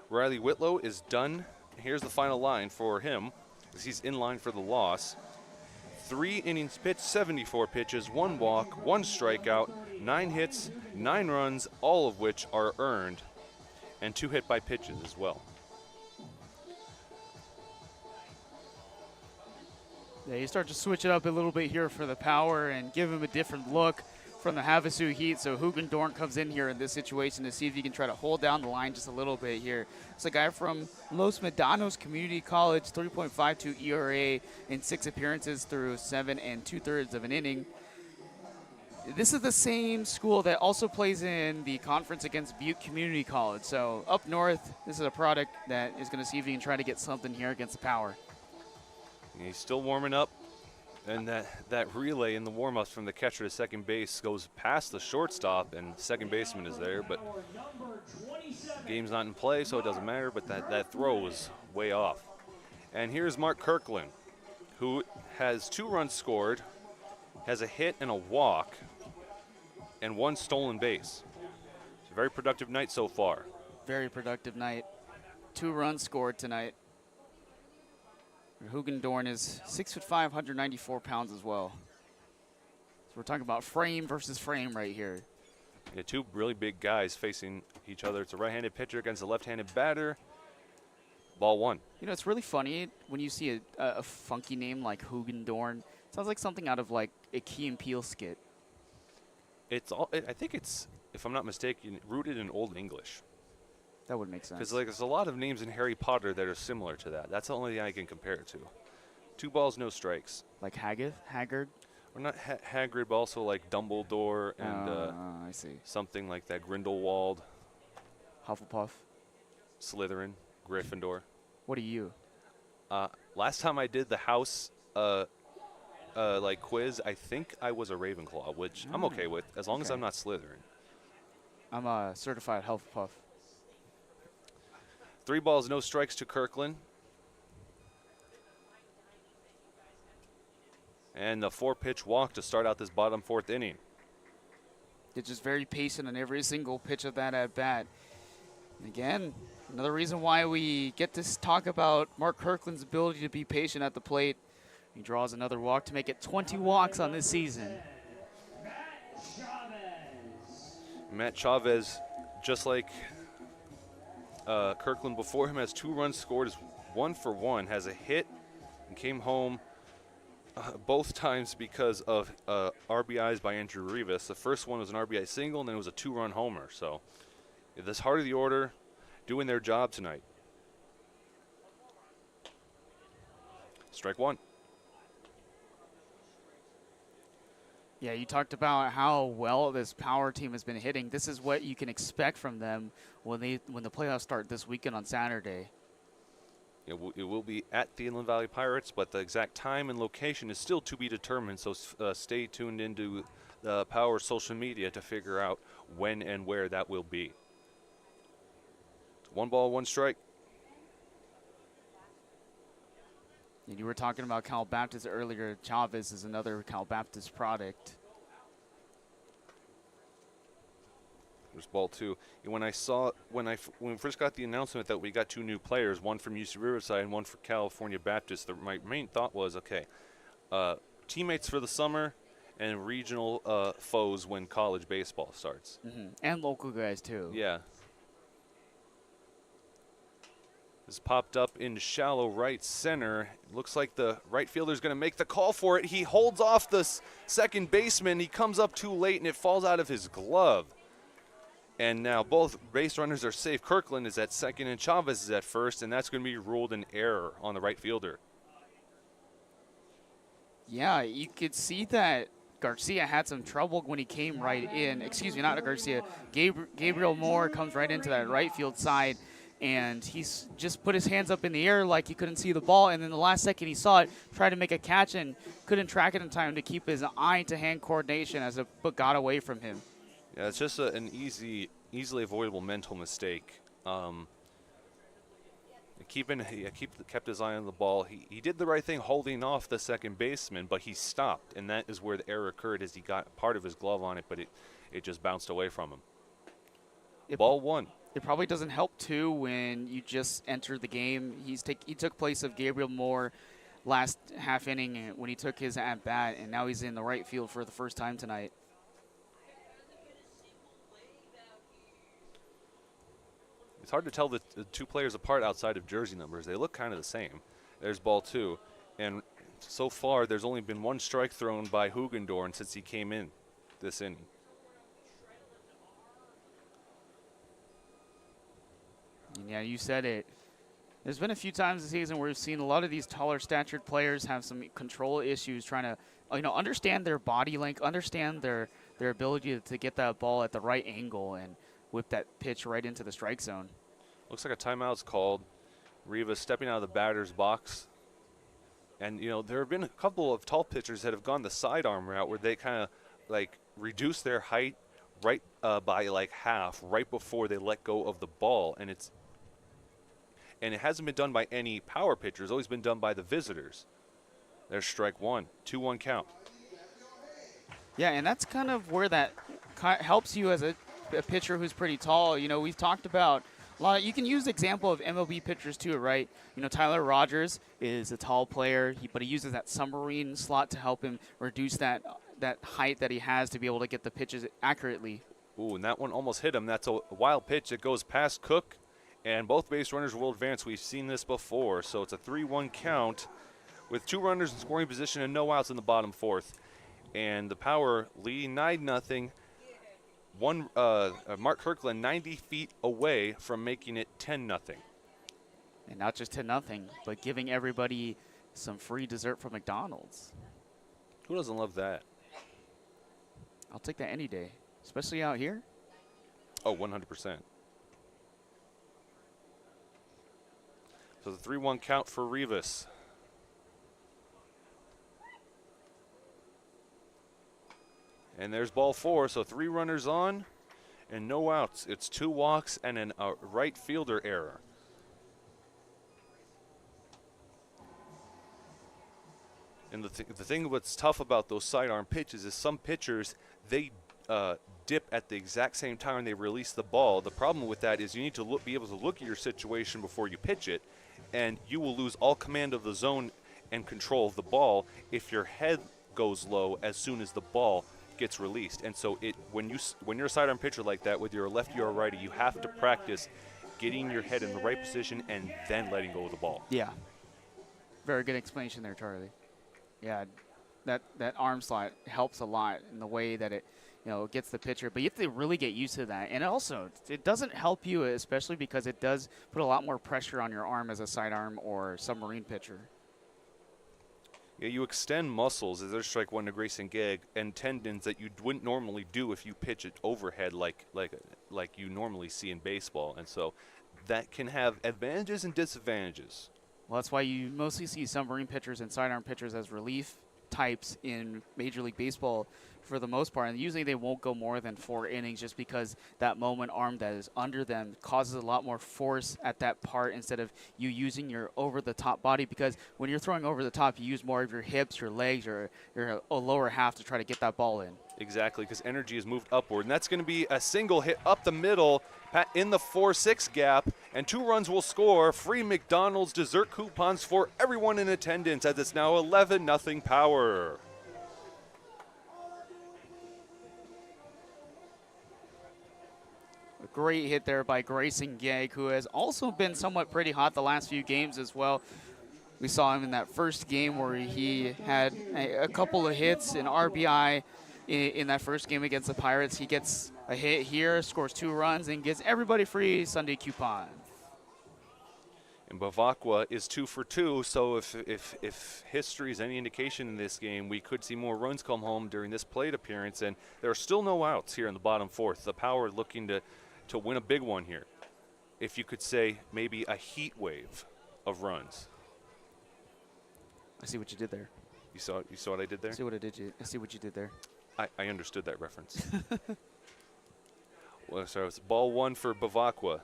Speaker 1: Riley Whitlow, is done. Here's the final line for him, as he's in line for the loss. 3 innings pitched, 74 pitches, 1 walk, 1 strikeout, 9 hits, 9 runs, all of which are earned, and 2 hit by pitches as well.
Speaker 2: Yeah, you start to switch it up a little bit here for the power and give him a different look from the Havasu Heat. So Hugendorn comes in here in this situation to see if he can try to hold down the line just a little bit here. It's a guy from Los Medanos Community College, 3.52 ERA in 6 appearances through 7 2/3 of an inning. This is the same school that also plays in the conference against Butte Community College. So up north, this is a product that is going to see if he can try to get something here against the power.
Speaker 1: He's still warming up, and that relay in the warm-ups from the catcher to second base goes past the shortstop, and second baseman is there, but game's not in play, so it doesn't matter, but that throw was way off. And here's Mark Kirkland, who has 2 runs scored, has a hit and a walk, and 1 stolen base. It's a very productive night so far.
Speaker 2: Very productive night. 2 runs scored tonight. Hugendorn is 6'5", 194 pounds as well. So we're talking about frame versus frame right here.
Speaker 1: Yeah, 2 really big guys facing each other. It's a right-handed pitcher against a left-handed batter. Ball 1.
Speaker 2: You know, it's really funny when you see a funky name like Hugendorn. It sounds like something out of like a Key and Peele skit.
Speaker 1: It's all. I think it's, if I'm not mistaken, rooted in Old English.
Speaker 2: That would make sense.
Speaker 1: Because like, there's a lot of names in Harry Potter that are similar to that. That's the only thing I can compare it to. 2 balls, no strikes.
Speaker 2: Like Haggard?
Speaker 1: Or not Hagrid, but also like Dumbledore and
Speaker 2: I see.
Speaker 1: Something like that. Grindelwald.
Speaker 2: Hufflepuff.
Speaker 1: Slytherin. Gryffindor.
Speaker 2: What are you?
Speaker 1: Last time I did the house like quiz, I think I was a Ravenclaw, which I'm okay with, as long as I'm not Slytherin.
Speaker 2: I'm a certified Hufflepuff.
Speaker 1: 3 balls, no strikes to Kirkland. And the 4-pitch walk to start out this bottom 4th inning.
Speaker 2: They're just very patient on every single pitch of that at bat. And again, another reason why we get to talk about Mark Kirkland's ability to be patient at the plate. He draws another walk to make it 20 walks on this season.
Speaker 1: Matt Chavez, just like Kirkland before him, has 2 runs scored, is 1 for 1, has a hit, and came home both times because of RBIs by Andrew Rivas. The first one was an RBI single, and then it was a 2-run homer. So this heart of the order doing their job tonight. Strike one.
Speaker 2: Yeah, you talked about how well this power team has been hitting. This is what you can expect from them when the playoffs start this weekend on Saturday.
Speaker 1: It will be at the Inland Valley Pirates, but the exact time and location is still to be determined, so stay tuned into the Power social media to figure out when and where that will be. 1 ball, 1 strike.
Speaker 2: And you were talking about Cal Baptist earlier. Chavez is another Cal Baptist product.
Speaker 1: There's ball 2. When we first got the announcement that we got 2 new players, one from UC Riverside and one for California Baptist, my main thought was, okay, teammates for the summer and regional foes when college baseball starts.
Speaker 2: And local guys too.
Speaker 1: Yeah. This popped up in shallow right center. Looks like the right fielder's going to make the call for it. He holds off the second baseman. He comes up too late, and it falls out of his glove. And now both base runners are safe. Kirkland is at second, and Chavez is at first, and that's going to be ruled an error on the right fielder.
Speaker 2: Yeah, you could see that Garcia had some trouble when he came right in. Excuse me, not Garcia. Gabriel Moore comes right into that right field side, and he's just put his hands up in the air like he couldn't see the ball, and then the last second he saw it, tried to make a catch and couldn't track it in time to keep his eye-to-hand coordination as it got away from him.
Speaker 1: Yeah, it's just an easily avoidable mental mistake. Kept his eye on the ball. He did the right thing holding off the second baseman, but he stopped, and that is where the error occurred, as he got part of his glove on it, but it just bounced away from him. Ball 1.
Speaker 2: It probably doesn't help, too, when you just enter the game. He took place of Gabriel Moore last half inning when he took his at-bat, and now he's in the right field for the first time tonight.
Speaker 1: It's hard to tell the 2 players apart outside of jersey numbers. They look kind of the same. There's ball 2. And so far, there's only been 1 strike thrown by Hugendorn since he came in this inning.
Speaker 2: Yeah, you said it. There's been a few times this season where we've seen a lot of these taller statured players have some control issues trying to, understand their body length, understand their ability to get that ball at the right angle and whip that pitch right into the strike zone.
Speaker 1: Looks like a timeout's called. Rivas stepping out of the batter's box. And, there have been a couple of tall pitchers that have gone the sidearm route where they kind of, reduce their height right by, half right before they let go of the ball. And it hasn't been done by any power pitchers. It's always been done by the visitors. There's strike 1. 2-1 count.
Speaker 2: Yeah, and that's kind of where that helps you as a pitcher who's pretty tall. We've talked about a lot. You can use the example of MLB pitchers too, right? Tyler Rogers is a tall player, but he uses that submarine slot to help him reduce that height that he has to be able to get the pitches accurately.
Speaker 1: Ooh, and that one almost hit him. That's a wild pitch. It goes past Cook, and both base runners will advance. We've seen this before, so it's a 3-1 count with 2 runners in scoring position and no outs in the bottom 4th. And the Power leading 9-0. Mark Kirkland 90 feet away from making it 10-0.
Speaker 2: And not just 10-0, but giving everybody some free dessert from McDonald's.
Speaker 1: Who doesn't love that?
Speaker 2: I'll take that any day, especially out here.
Speaker 1: Oh, 100%. So the 3-1 count for Rivas. And there's ball 4, so 3 runners on and no outs. It's 2 walks and a right fielder error. And the thing what's tough about those sidearm pitches is some pitchers, they dip at the exact same time they release the ball. The problem with that is you need to be able to look at your situation before you pitch it, and you will lose all command of the zone and control of the ball if your head goes low as soon as the ball gets released. And so when you're a sidearm pitcher like that, whether you're a lefty or a righty, you have to practice getting your head in the right position and then letting go of the ball.
Speaker 2: Yeah. Very good explanation there, Charlie. Yeah, that arm slot helps a lot in the way that it gets the pitcher, but you have to really get used to that. And also, it doesn't help you, especially because it does put a lot more pressure on your arm as a sidearm or submarine pitcher.
Speaker 1: Yeah, you extend muscles as there's strike one to Grayson Gegg and tendons that you wouldn't normally do if you pitch it overhead like you normally see in baseball. And so that can have advantages and disadvantages.
Speaker 2: Well, that's why you mostly see submarine pitchers and sidearm pitchers as relief types in Major League Baseball for the most part. And usually they won't go more than 4 innings just because that moment arm that is under them causes a lot more force at that part instead of you using your over-the-top body, because when you're throwing over the top, you use more of your hips, your legs, your lower half to try to get that ball in.
Speaker 1: Exactly, because energy is moved upward. And that's going to be a single hit up the middle in the 4-6 gap, and 2 runs will score. Free McDonald's dessert coupons for everyone in attendance as it's now 11-0 Power.
Speaker 2: A great hit there by Grayson Gegg, who has also been somewhat pretty hot the last few games as well. We saw him in that first game where he had a couple of hits, an RBI in that first game against the Pirates. He gets a hit here, scores 2 runs, and gets everybody free Sunday coupon.
Speaker 1: And Bavacqua is 2 for 2, so if history is any indication in this game, we could see more runs come home during this plate appearance. And there are still no outs here in the bottom 4th. The Power looking to win a big one here. If you could say maybe a heat wave of runs.
Speaker 2: I see what you did there.
Speaker 1: You saw what I did there?
Speaker 2: I see what you did there.
Speaker 1: I understood that reference. Well, so it's ball 1 for Bavacqua.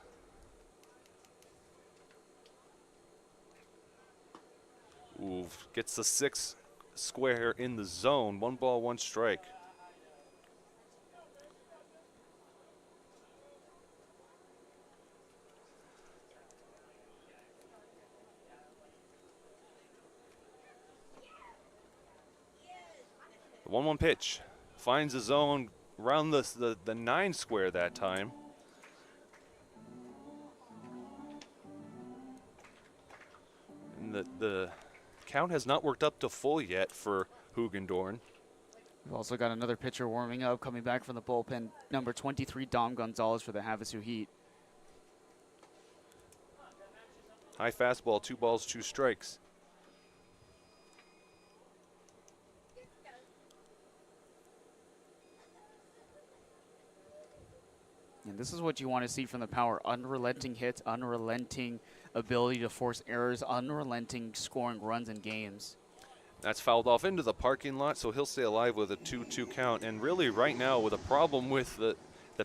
Speaker 1: Ooh, gets the 6 square in the zone. 1 ball, 1 strike. The 1-1 pitch finds the zone around the 9 square that time. And the count has not worked up to full yet for Hugendorn.
Speaker 2: We've also got another pitcher warming up, coming back from the bullpen, number 23, Dom Gonzalez for the Havasu Heat.
Speaker 1: High fastball, 2 balls, 2 strikes.
Speaker 2: And this is what you want to see from the Power: unrelenting hits, unrelenting ability to force errors, unrelenting scoring runs in games.
Speaker 1: That's fouled off into the parking lot, so he'll stay alive with a 2-2 count. And really right now with a problem with the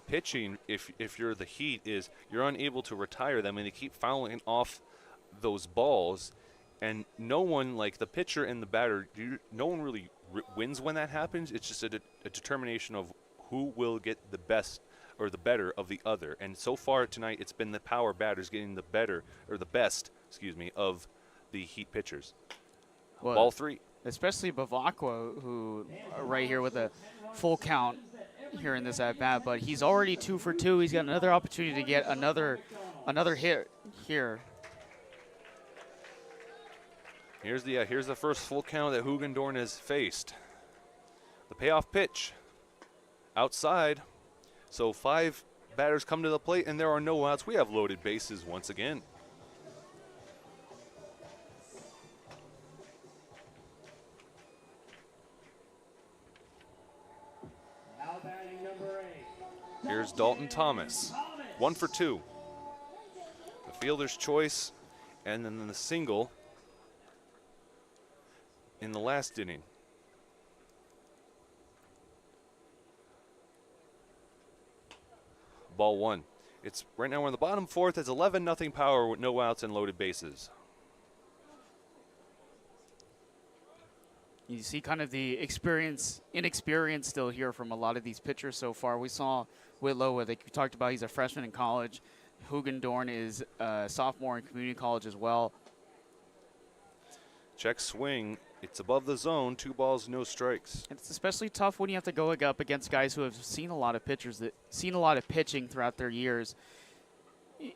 Speaker 1: pitching, if you're the Heat, is you're unable to retire them, and they keep fouling off those balls. And no one, like the pitcher and the batter, no one really wins when that happens. It's just a determination of who will get the best or the better of the other. And so far tonight, it's been the Power batters getting the better, or the best, excuse me, of the Heat pitchers.
Speaker 2: Well,
Speaker 1: ball 3.
Speaker 2: Especially Bavacqua, who right here with a full count here in this at-bat, but he's already 2 for 2. He's got another opportunity to get another hit here.
Speaker 1: Here's the first full count that Hugendorn has faced. The payoff pitch outside. So 5 batters come to the plate, and there are no outs. We have loaded bases once again.
Speaker 3: Now batting number 8.
Speaker 1: Here's Dalton Thomas, 1 for 2. The fielder's choice, and then the single in the last inning. Ball 1. It's right now we're in the bottom 4th. It's 11-0 Power with no outs and loaded bases.
Speaker 2: You see kind of the inexperience still here from a lot of these pitchers so far. We saw Whitlow, like we talked about, he's a freshman in college. Hugendorn is a sophomore in community college as well.
Speaker 1: Check swing. It's above the zone. 2 balls, no strikes.
Speaker 2: It's especially tough when you have to go up against guys who have seen a lot of pitching throughout their years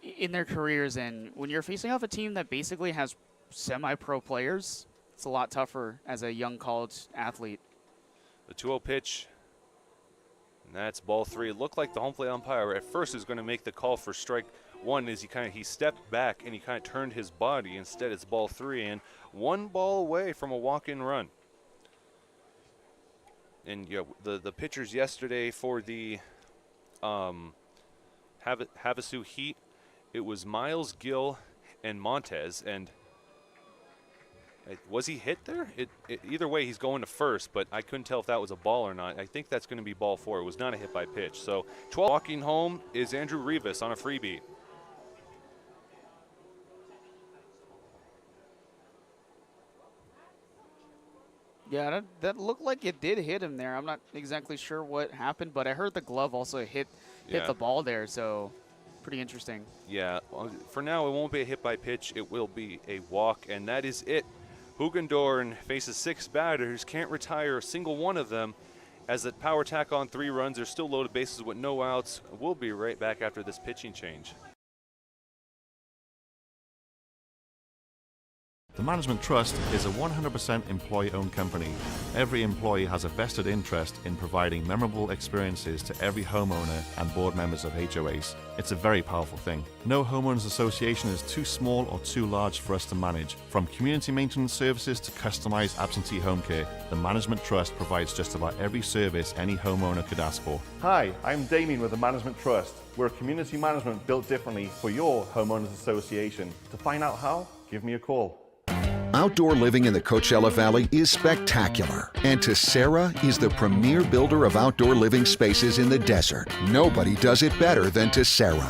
Speaker 2: in their careers. And when you're facing off a team that basically has semi-pro players, it's a lot tougher as a young college athlete.
Speaker 1: The 2-0 pitch, and that's ball 3. It looked like the home plate umpire at first is going to make the call for strike one is he stepped back and he kind of turned his body. Instead, it's ball 3 and 1 ball away from a walk-in run. And the pitchers yesterday for the Havasu Heat, it was Miles, Gill, and Montez. And was he hit there? Either way, he's going to first, but I couldn't tell if that was a ball or not. I think that's going to be ball 4. It was not a hit by pitch. So 12 walking home is Andrew Rivas on a freebie.
Speaker 2: Yeah, that looked like it did hit him there. I'm not exactly sure what happened, but I heard the glove also hit the ball there, so pretty interesting.
Speaker 1: Yeah, well, for now it won't be a hit by pitch. It will be a walk, and that is it. Hugendorn faces 6 batters, can't retire a single one of them. As the power tack on 3 runs, there's still loaded bases with no outs. We'll be right back after this pitching change.
Speaker 4: The Management Trust is a 100% employee-owned company. Every employee has a vested interest in providing memorable experiences to every homeowner and board members of HOAs. It's a very powerful thing. No homeowners association is too small or too large for us to manage. From community maintenance services to customized absentee home care, the Management Trust provides just about every service any homeowner could ask for. Hi, I'm Damien with the Management Trust. We're a community management built differently for your homeowners association. To find out how, give me a call.
Speaker 22: Outdoor living in the Coachella Valley is spectacular, and Tessera is the premier builder of outdoor living spaces in the desert. Nobody does it better than Tessera.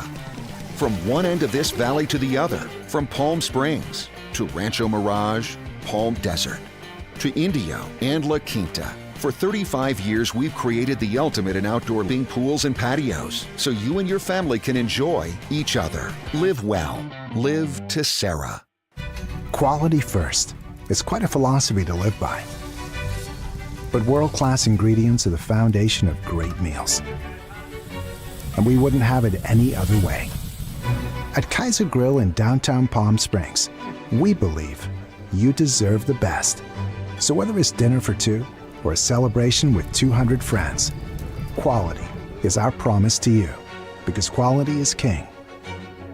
Speaker 22: From one end of this valley to the other, from Palm Springs to Rancho Mirage, Palm Desert, to Indio and La Quinta. For 35 years, we've created the ultimate in outdoor living pools and patios, so you and your family can enjoy each other. Live well. Live Tessera.
Speaker 23: Quality first. It's quite a philosophy to live by. But world-class ingredients are the foundation of great meals. And we wouldn't have it any other way. At Kaiser Grill in downtown Palm Springs, we believe you deserve the best. So whether it's dinner for 2 or a celebration with 200 friends, quality is our promise to you. Because quality is king.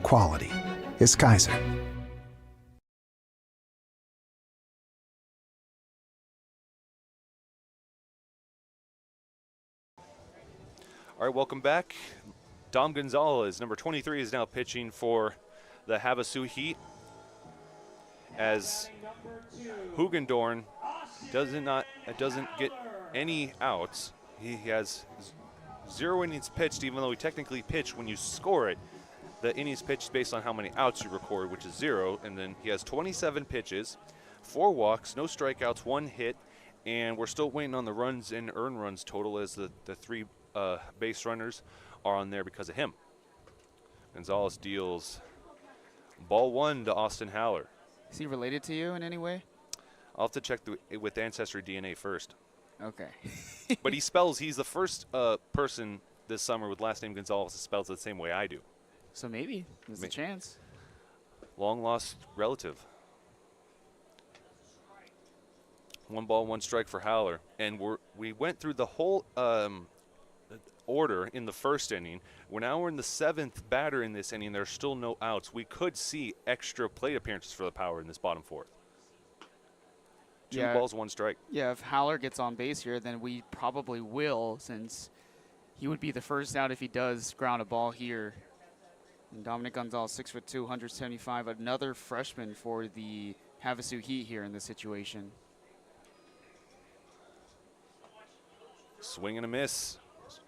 Speaker 23: Quality is Kaiser.
Speaker 1: All right, welcome back. Dom Gonzalez, number 23, is now pitching for the Havasu Heat as Hugendorn doesn't get any outs. He has 0 innings pitched, even though he technically pitched when you score it. The innings pitched based on how many outs you record, which is 0, and then he has 27 pitches, 4 walks, no strikeouts, 1 hit, and we're still waiting on the runs and earned runs total as the 3 base runners are on there because of him. Gonzalez deals ball 1 to Austin Haller.
Speaker 2: Is he related to you in any way?
Speaker 1: I'll have to check with Ancestry DNA first.
Speaker 2: Okay.
Speaker 1: But he's the first person this summer with last name Gonzalez that spells it the same way I do.
Speaker 2: So maybe there's a chance.
Speaker 1: Long lost relative. 1 ball, 1 strike for Haller. And we went through the whole order in the first inning. We're in the 7th batter in this inning. There's still no outs. We could see extra plate appearances for the Power in this bottom 4th. 2 balls, 1 strike.
Speaker 2: Yeah, if Haller gets on base here, then we probably will, since he would be the first out if he does ground a ball here. And Dominic Gonzalez, 6'2", 175, another freshman for the Havasu Heat here in this situation.
Speaker 1: Swing and a miss.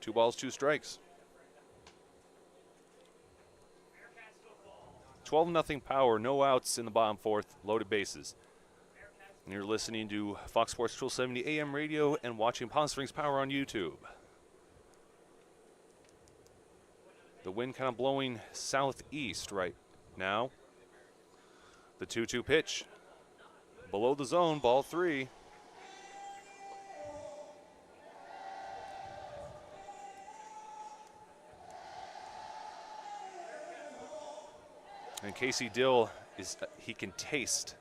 Speaker 1: 2 balls, 2 strikes. 12-0 Power, no outs in the bottom 4th, loaded bases. And you're listening to Fox Sports 1270 AM radio and watching Palm Springs Power on YouTube. The wind kind of blowing southeast right now. The 2-2 pitch. Below the zone, ball 3. And Casey Dill he can taste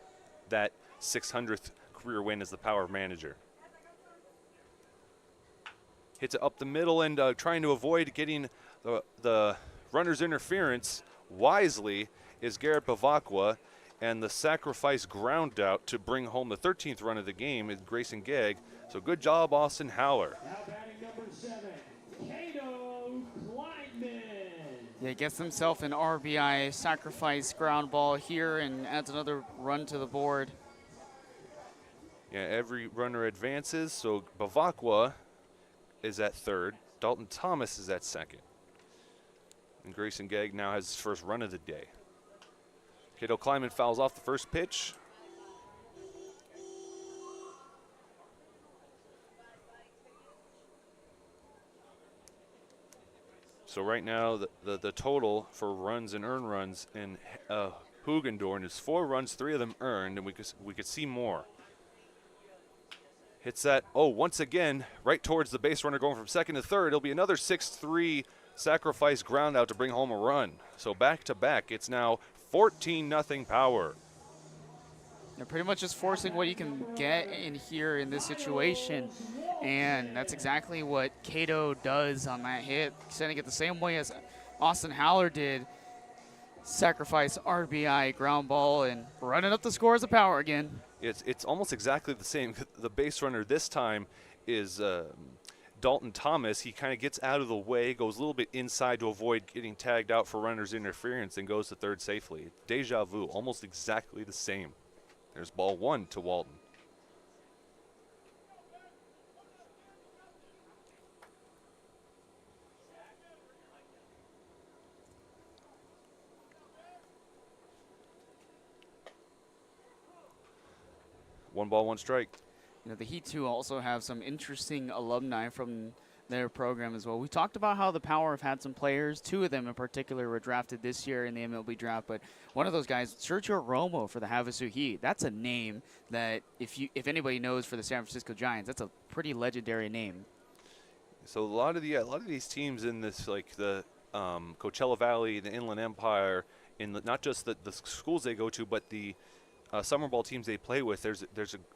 Speaker 1: that 600th career win as the Power manager. Hits it up the middle and trying to avoid getting the runner's interference. wisely is Garrett Bavacqua, and the sacrifice ground out to bring home the 13th run of the game is Grayson Gegg. So good job, Austin Howler.
Speaker 3: Now batting number 7, Cato Kleinman.
Speaker 2: Yeah, he gets himself an RBI sacrifice ground ball here and adds another run to the board.
Speaker 1: Yeah, every runner advances, so Bavacqua is at third. Dalton Thomas is at second. And Grayson Gegg now has his first run of the day. Cato Kleinman fouls off the first pitch. So right now, the total for runs and earned runs in Hugendorn is 4 runs, 3 of them earned, and we could see more. Hits that, once again, right towards the base runner going from second to third. It'll be another 6-3 sacrifice ground out to bring home a run. So back to back, it's now 14-0 Power.
Speaker 2: They're pretty much just forcing what you can get in here in this situation. And that's exactly what Cato does on that hit, sending it the same way as Austin Howler did. Sacrifice RBI ground ball and running up the score as a Power again.
Speaker 1: It's almost exactly the same. The base runner this time is Dalton Thomas. He kind of gets out of the way, goes a little bit inside to avoid getting tagged out for runner's interference, and goes to third safely. Deja vu, almost exactly the same. There's ball 1 to Walton. One ball, one strike.
Speaker 2: You know, the Heat 2 also have some interesting alumni from their program as well. We talked about how the Power have had some players. 2 of them in particular were drafted this year in the MLB draft, but one of those guys, Sergio Romo for the Havasu Heat, that's a name that if anybody knows for the San Francisco Giants, that's a pretty legendary name.
Speaker 1: So a lot of these teams in this, like the Coachella Valley, the Inland Empire, not just the schools they go to, but the summer ball teams they play with, there's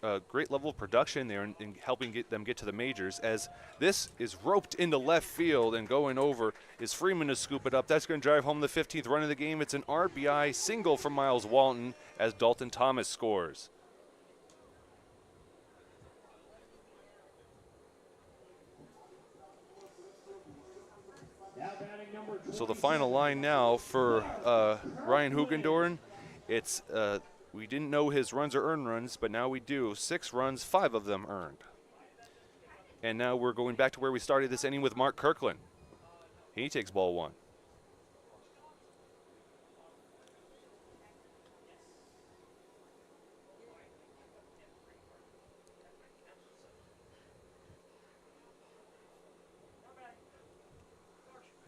Speaker 1: a great level of production there in helping them get to the majors. As this is roped into left field and going over is Freeman to scoop it up. That's going to drive home the 15th run of the game. It's an RBI single from Miles Walton as Dalton Thomas scores. So the final line now for Ryan Hugendorn, it's we didn't know his runs or earned runs, but now we do. 6 runs, 5 of them earned. And now we're going back to where we started this inning with Mark Kirkland. He takes ball 1.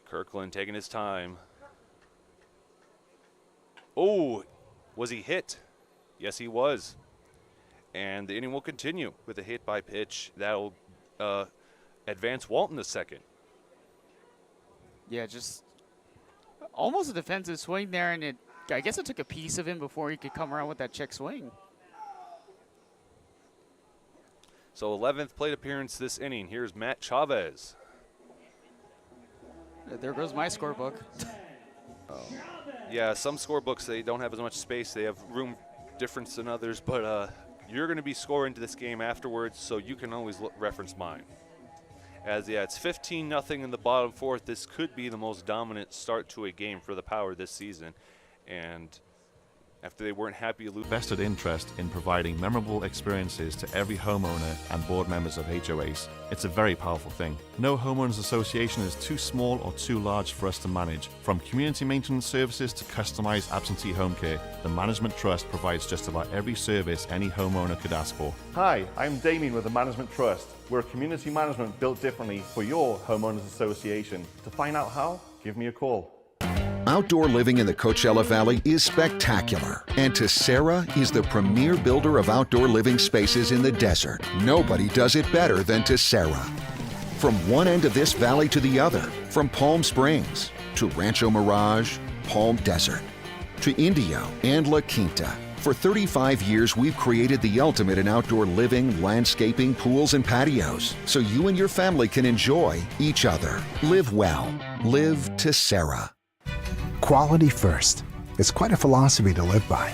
Speaker 1: Kirkland taking his time. Oh, was he hit? Yes, he was. And the inning will continue with a hit by pitch. That'll advance Walton to second.
Speaker 2: Yeah, just almost a defensive swing there, and I guess it took a piece of him before he could come around with that check swing.
Speaker 1: So 11th plate appearance this inning. Here's Matt Chavez.
Speaker 2: There goes my scorebook.
Speaker 1: Yeah, some scorebooks, they don't have as much space. They have room difference than others, but you're going to be scoring to this game afterwards, so you can always reference mine. It's 15-0 in the bottom 4th. This could be the most dominant start to a game for the Power this season. And after they weren't happy to lose.
Speaker 4: Vested interest in providing memorable experiences to every homeowner and board members of HOAs. It's a very powerful thing. No homeowners association is too small or too large for us to manage. From community maintenance services to customized absentee home care, the Management Trust provides just about every service any homeowner could ask for. Hi, I'm Damien with the Management Trust. We're a community management built differently for your homeowners association. To find out how, give me a call.
Speaker 22: Outdoor living in the Coachella Valley is spectacular, and Tessera is the premier builder of outdoor living spaces in the desert. Nobody does it better than Tessera. From one end of this valley to the other, from Palm Springs to Rancho Mirage, Palm Desert, to Indio and La Quinta. For 35 years, we've created the ultimate in outdoor living, landscaping, pools, and patios, so you and your family can enjoy each other. Live well. Live Tessera.
Speaker 23: Quality first. It's quite a philosophy to live by.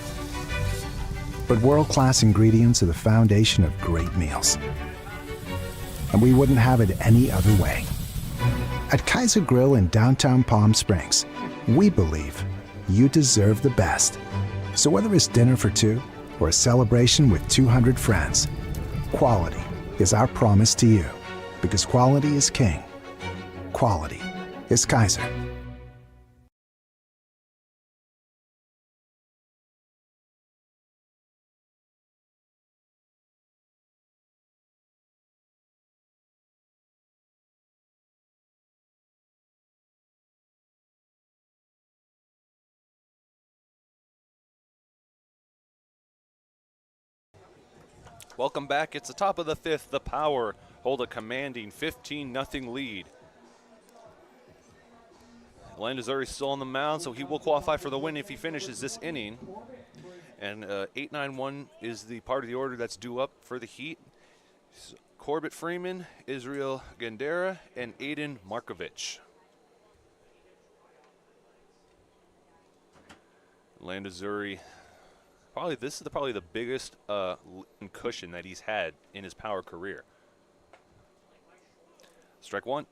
Speaker 23: But world-class ingredients are the foundation of great meals. And we wouldn't have it any other way. At Kaiser Grill in downtown Palm Springs, we believe you deserve the best. So whether it's dinner for two or a celebration with 200 friends, quality is our promise to you. Because quality is king. Quality is Kaiser.
Speaker 1: Welcome back. It's the top of the fifth. The Power hold a commanding 15-0 lead. Landazuri still on the mound, so he will qualify for the win if he finishes this inning. And 8-9-1 is the part of the order that's due up for the Heat. Corbett Freeman, Israel Gendera, and Aiden Markovich. Landazuri, this is probably the biggest cushion that he's had in his Power career. Strike one.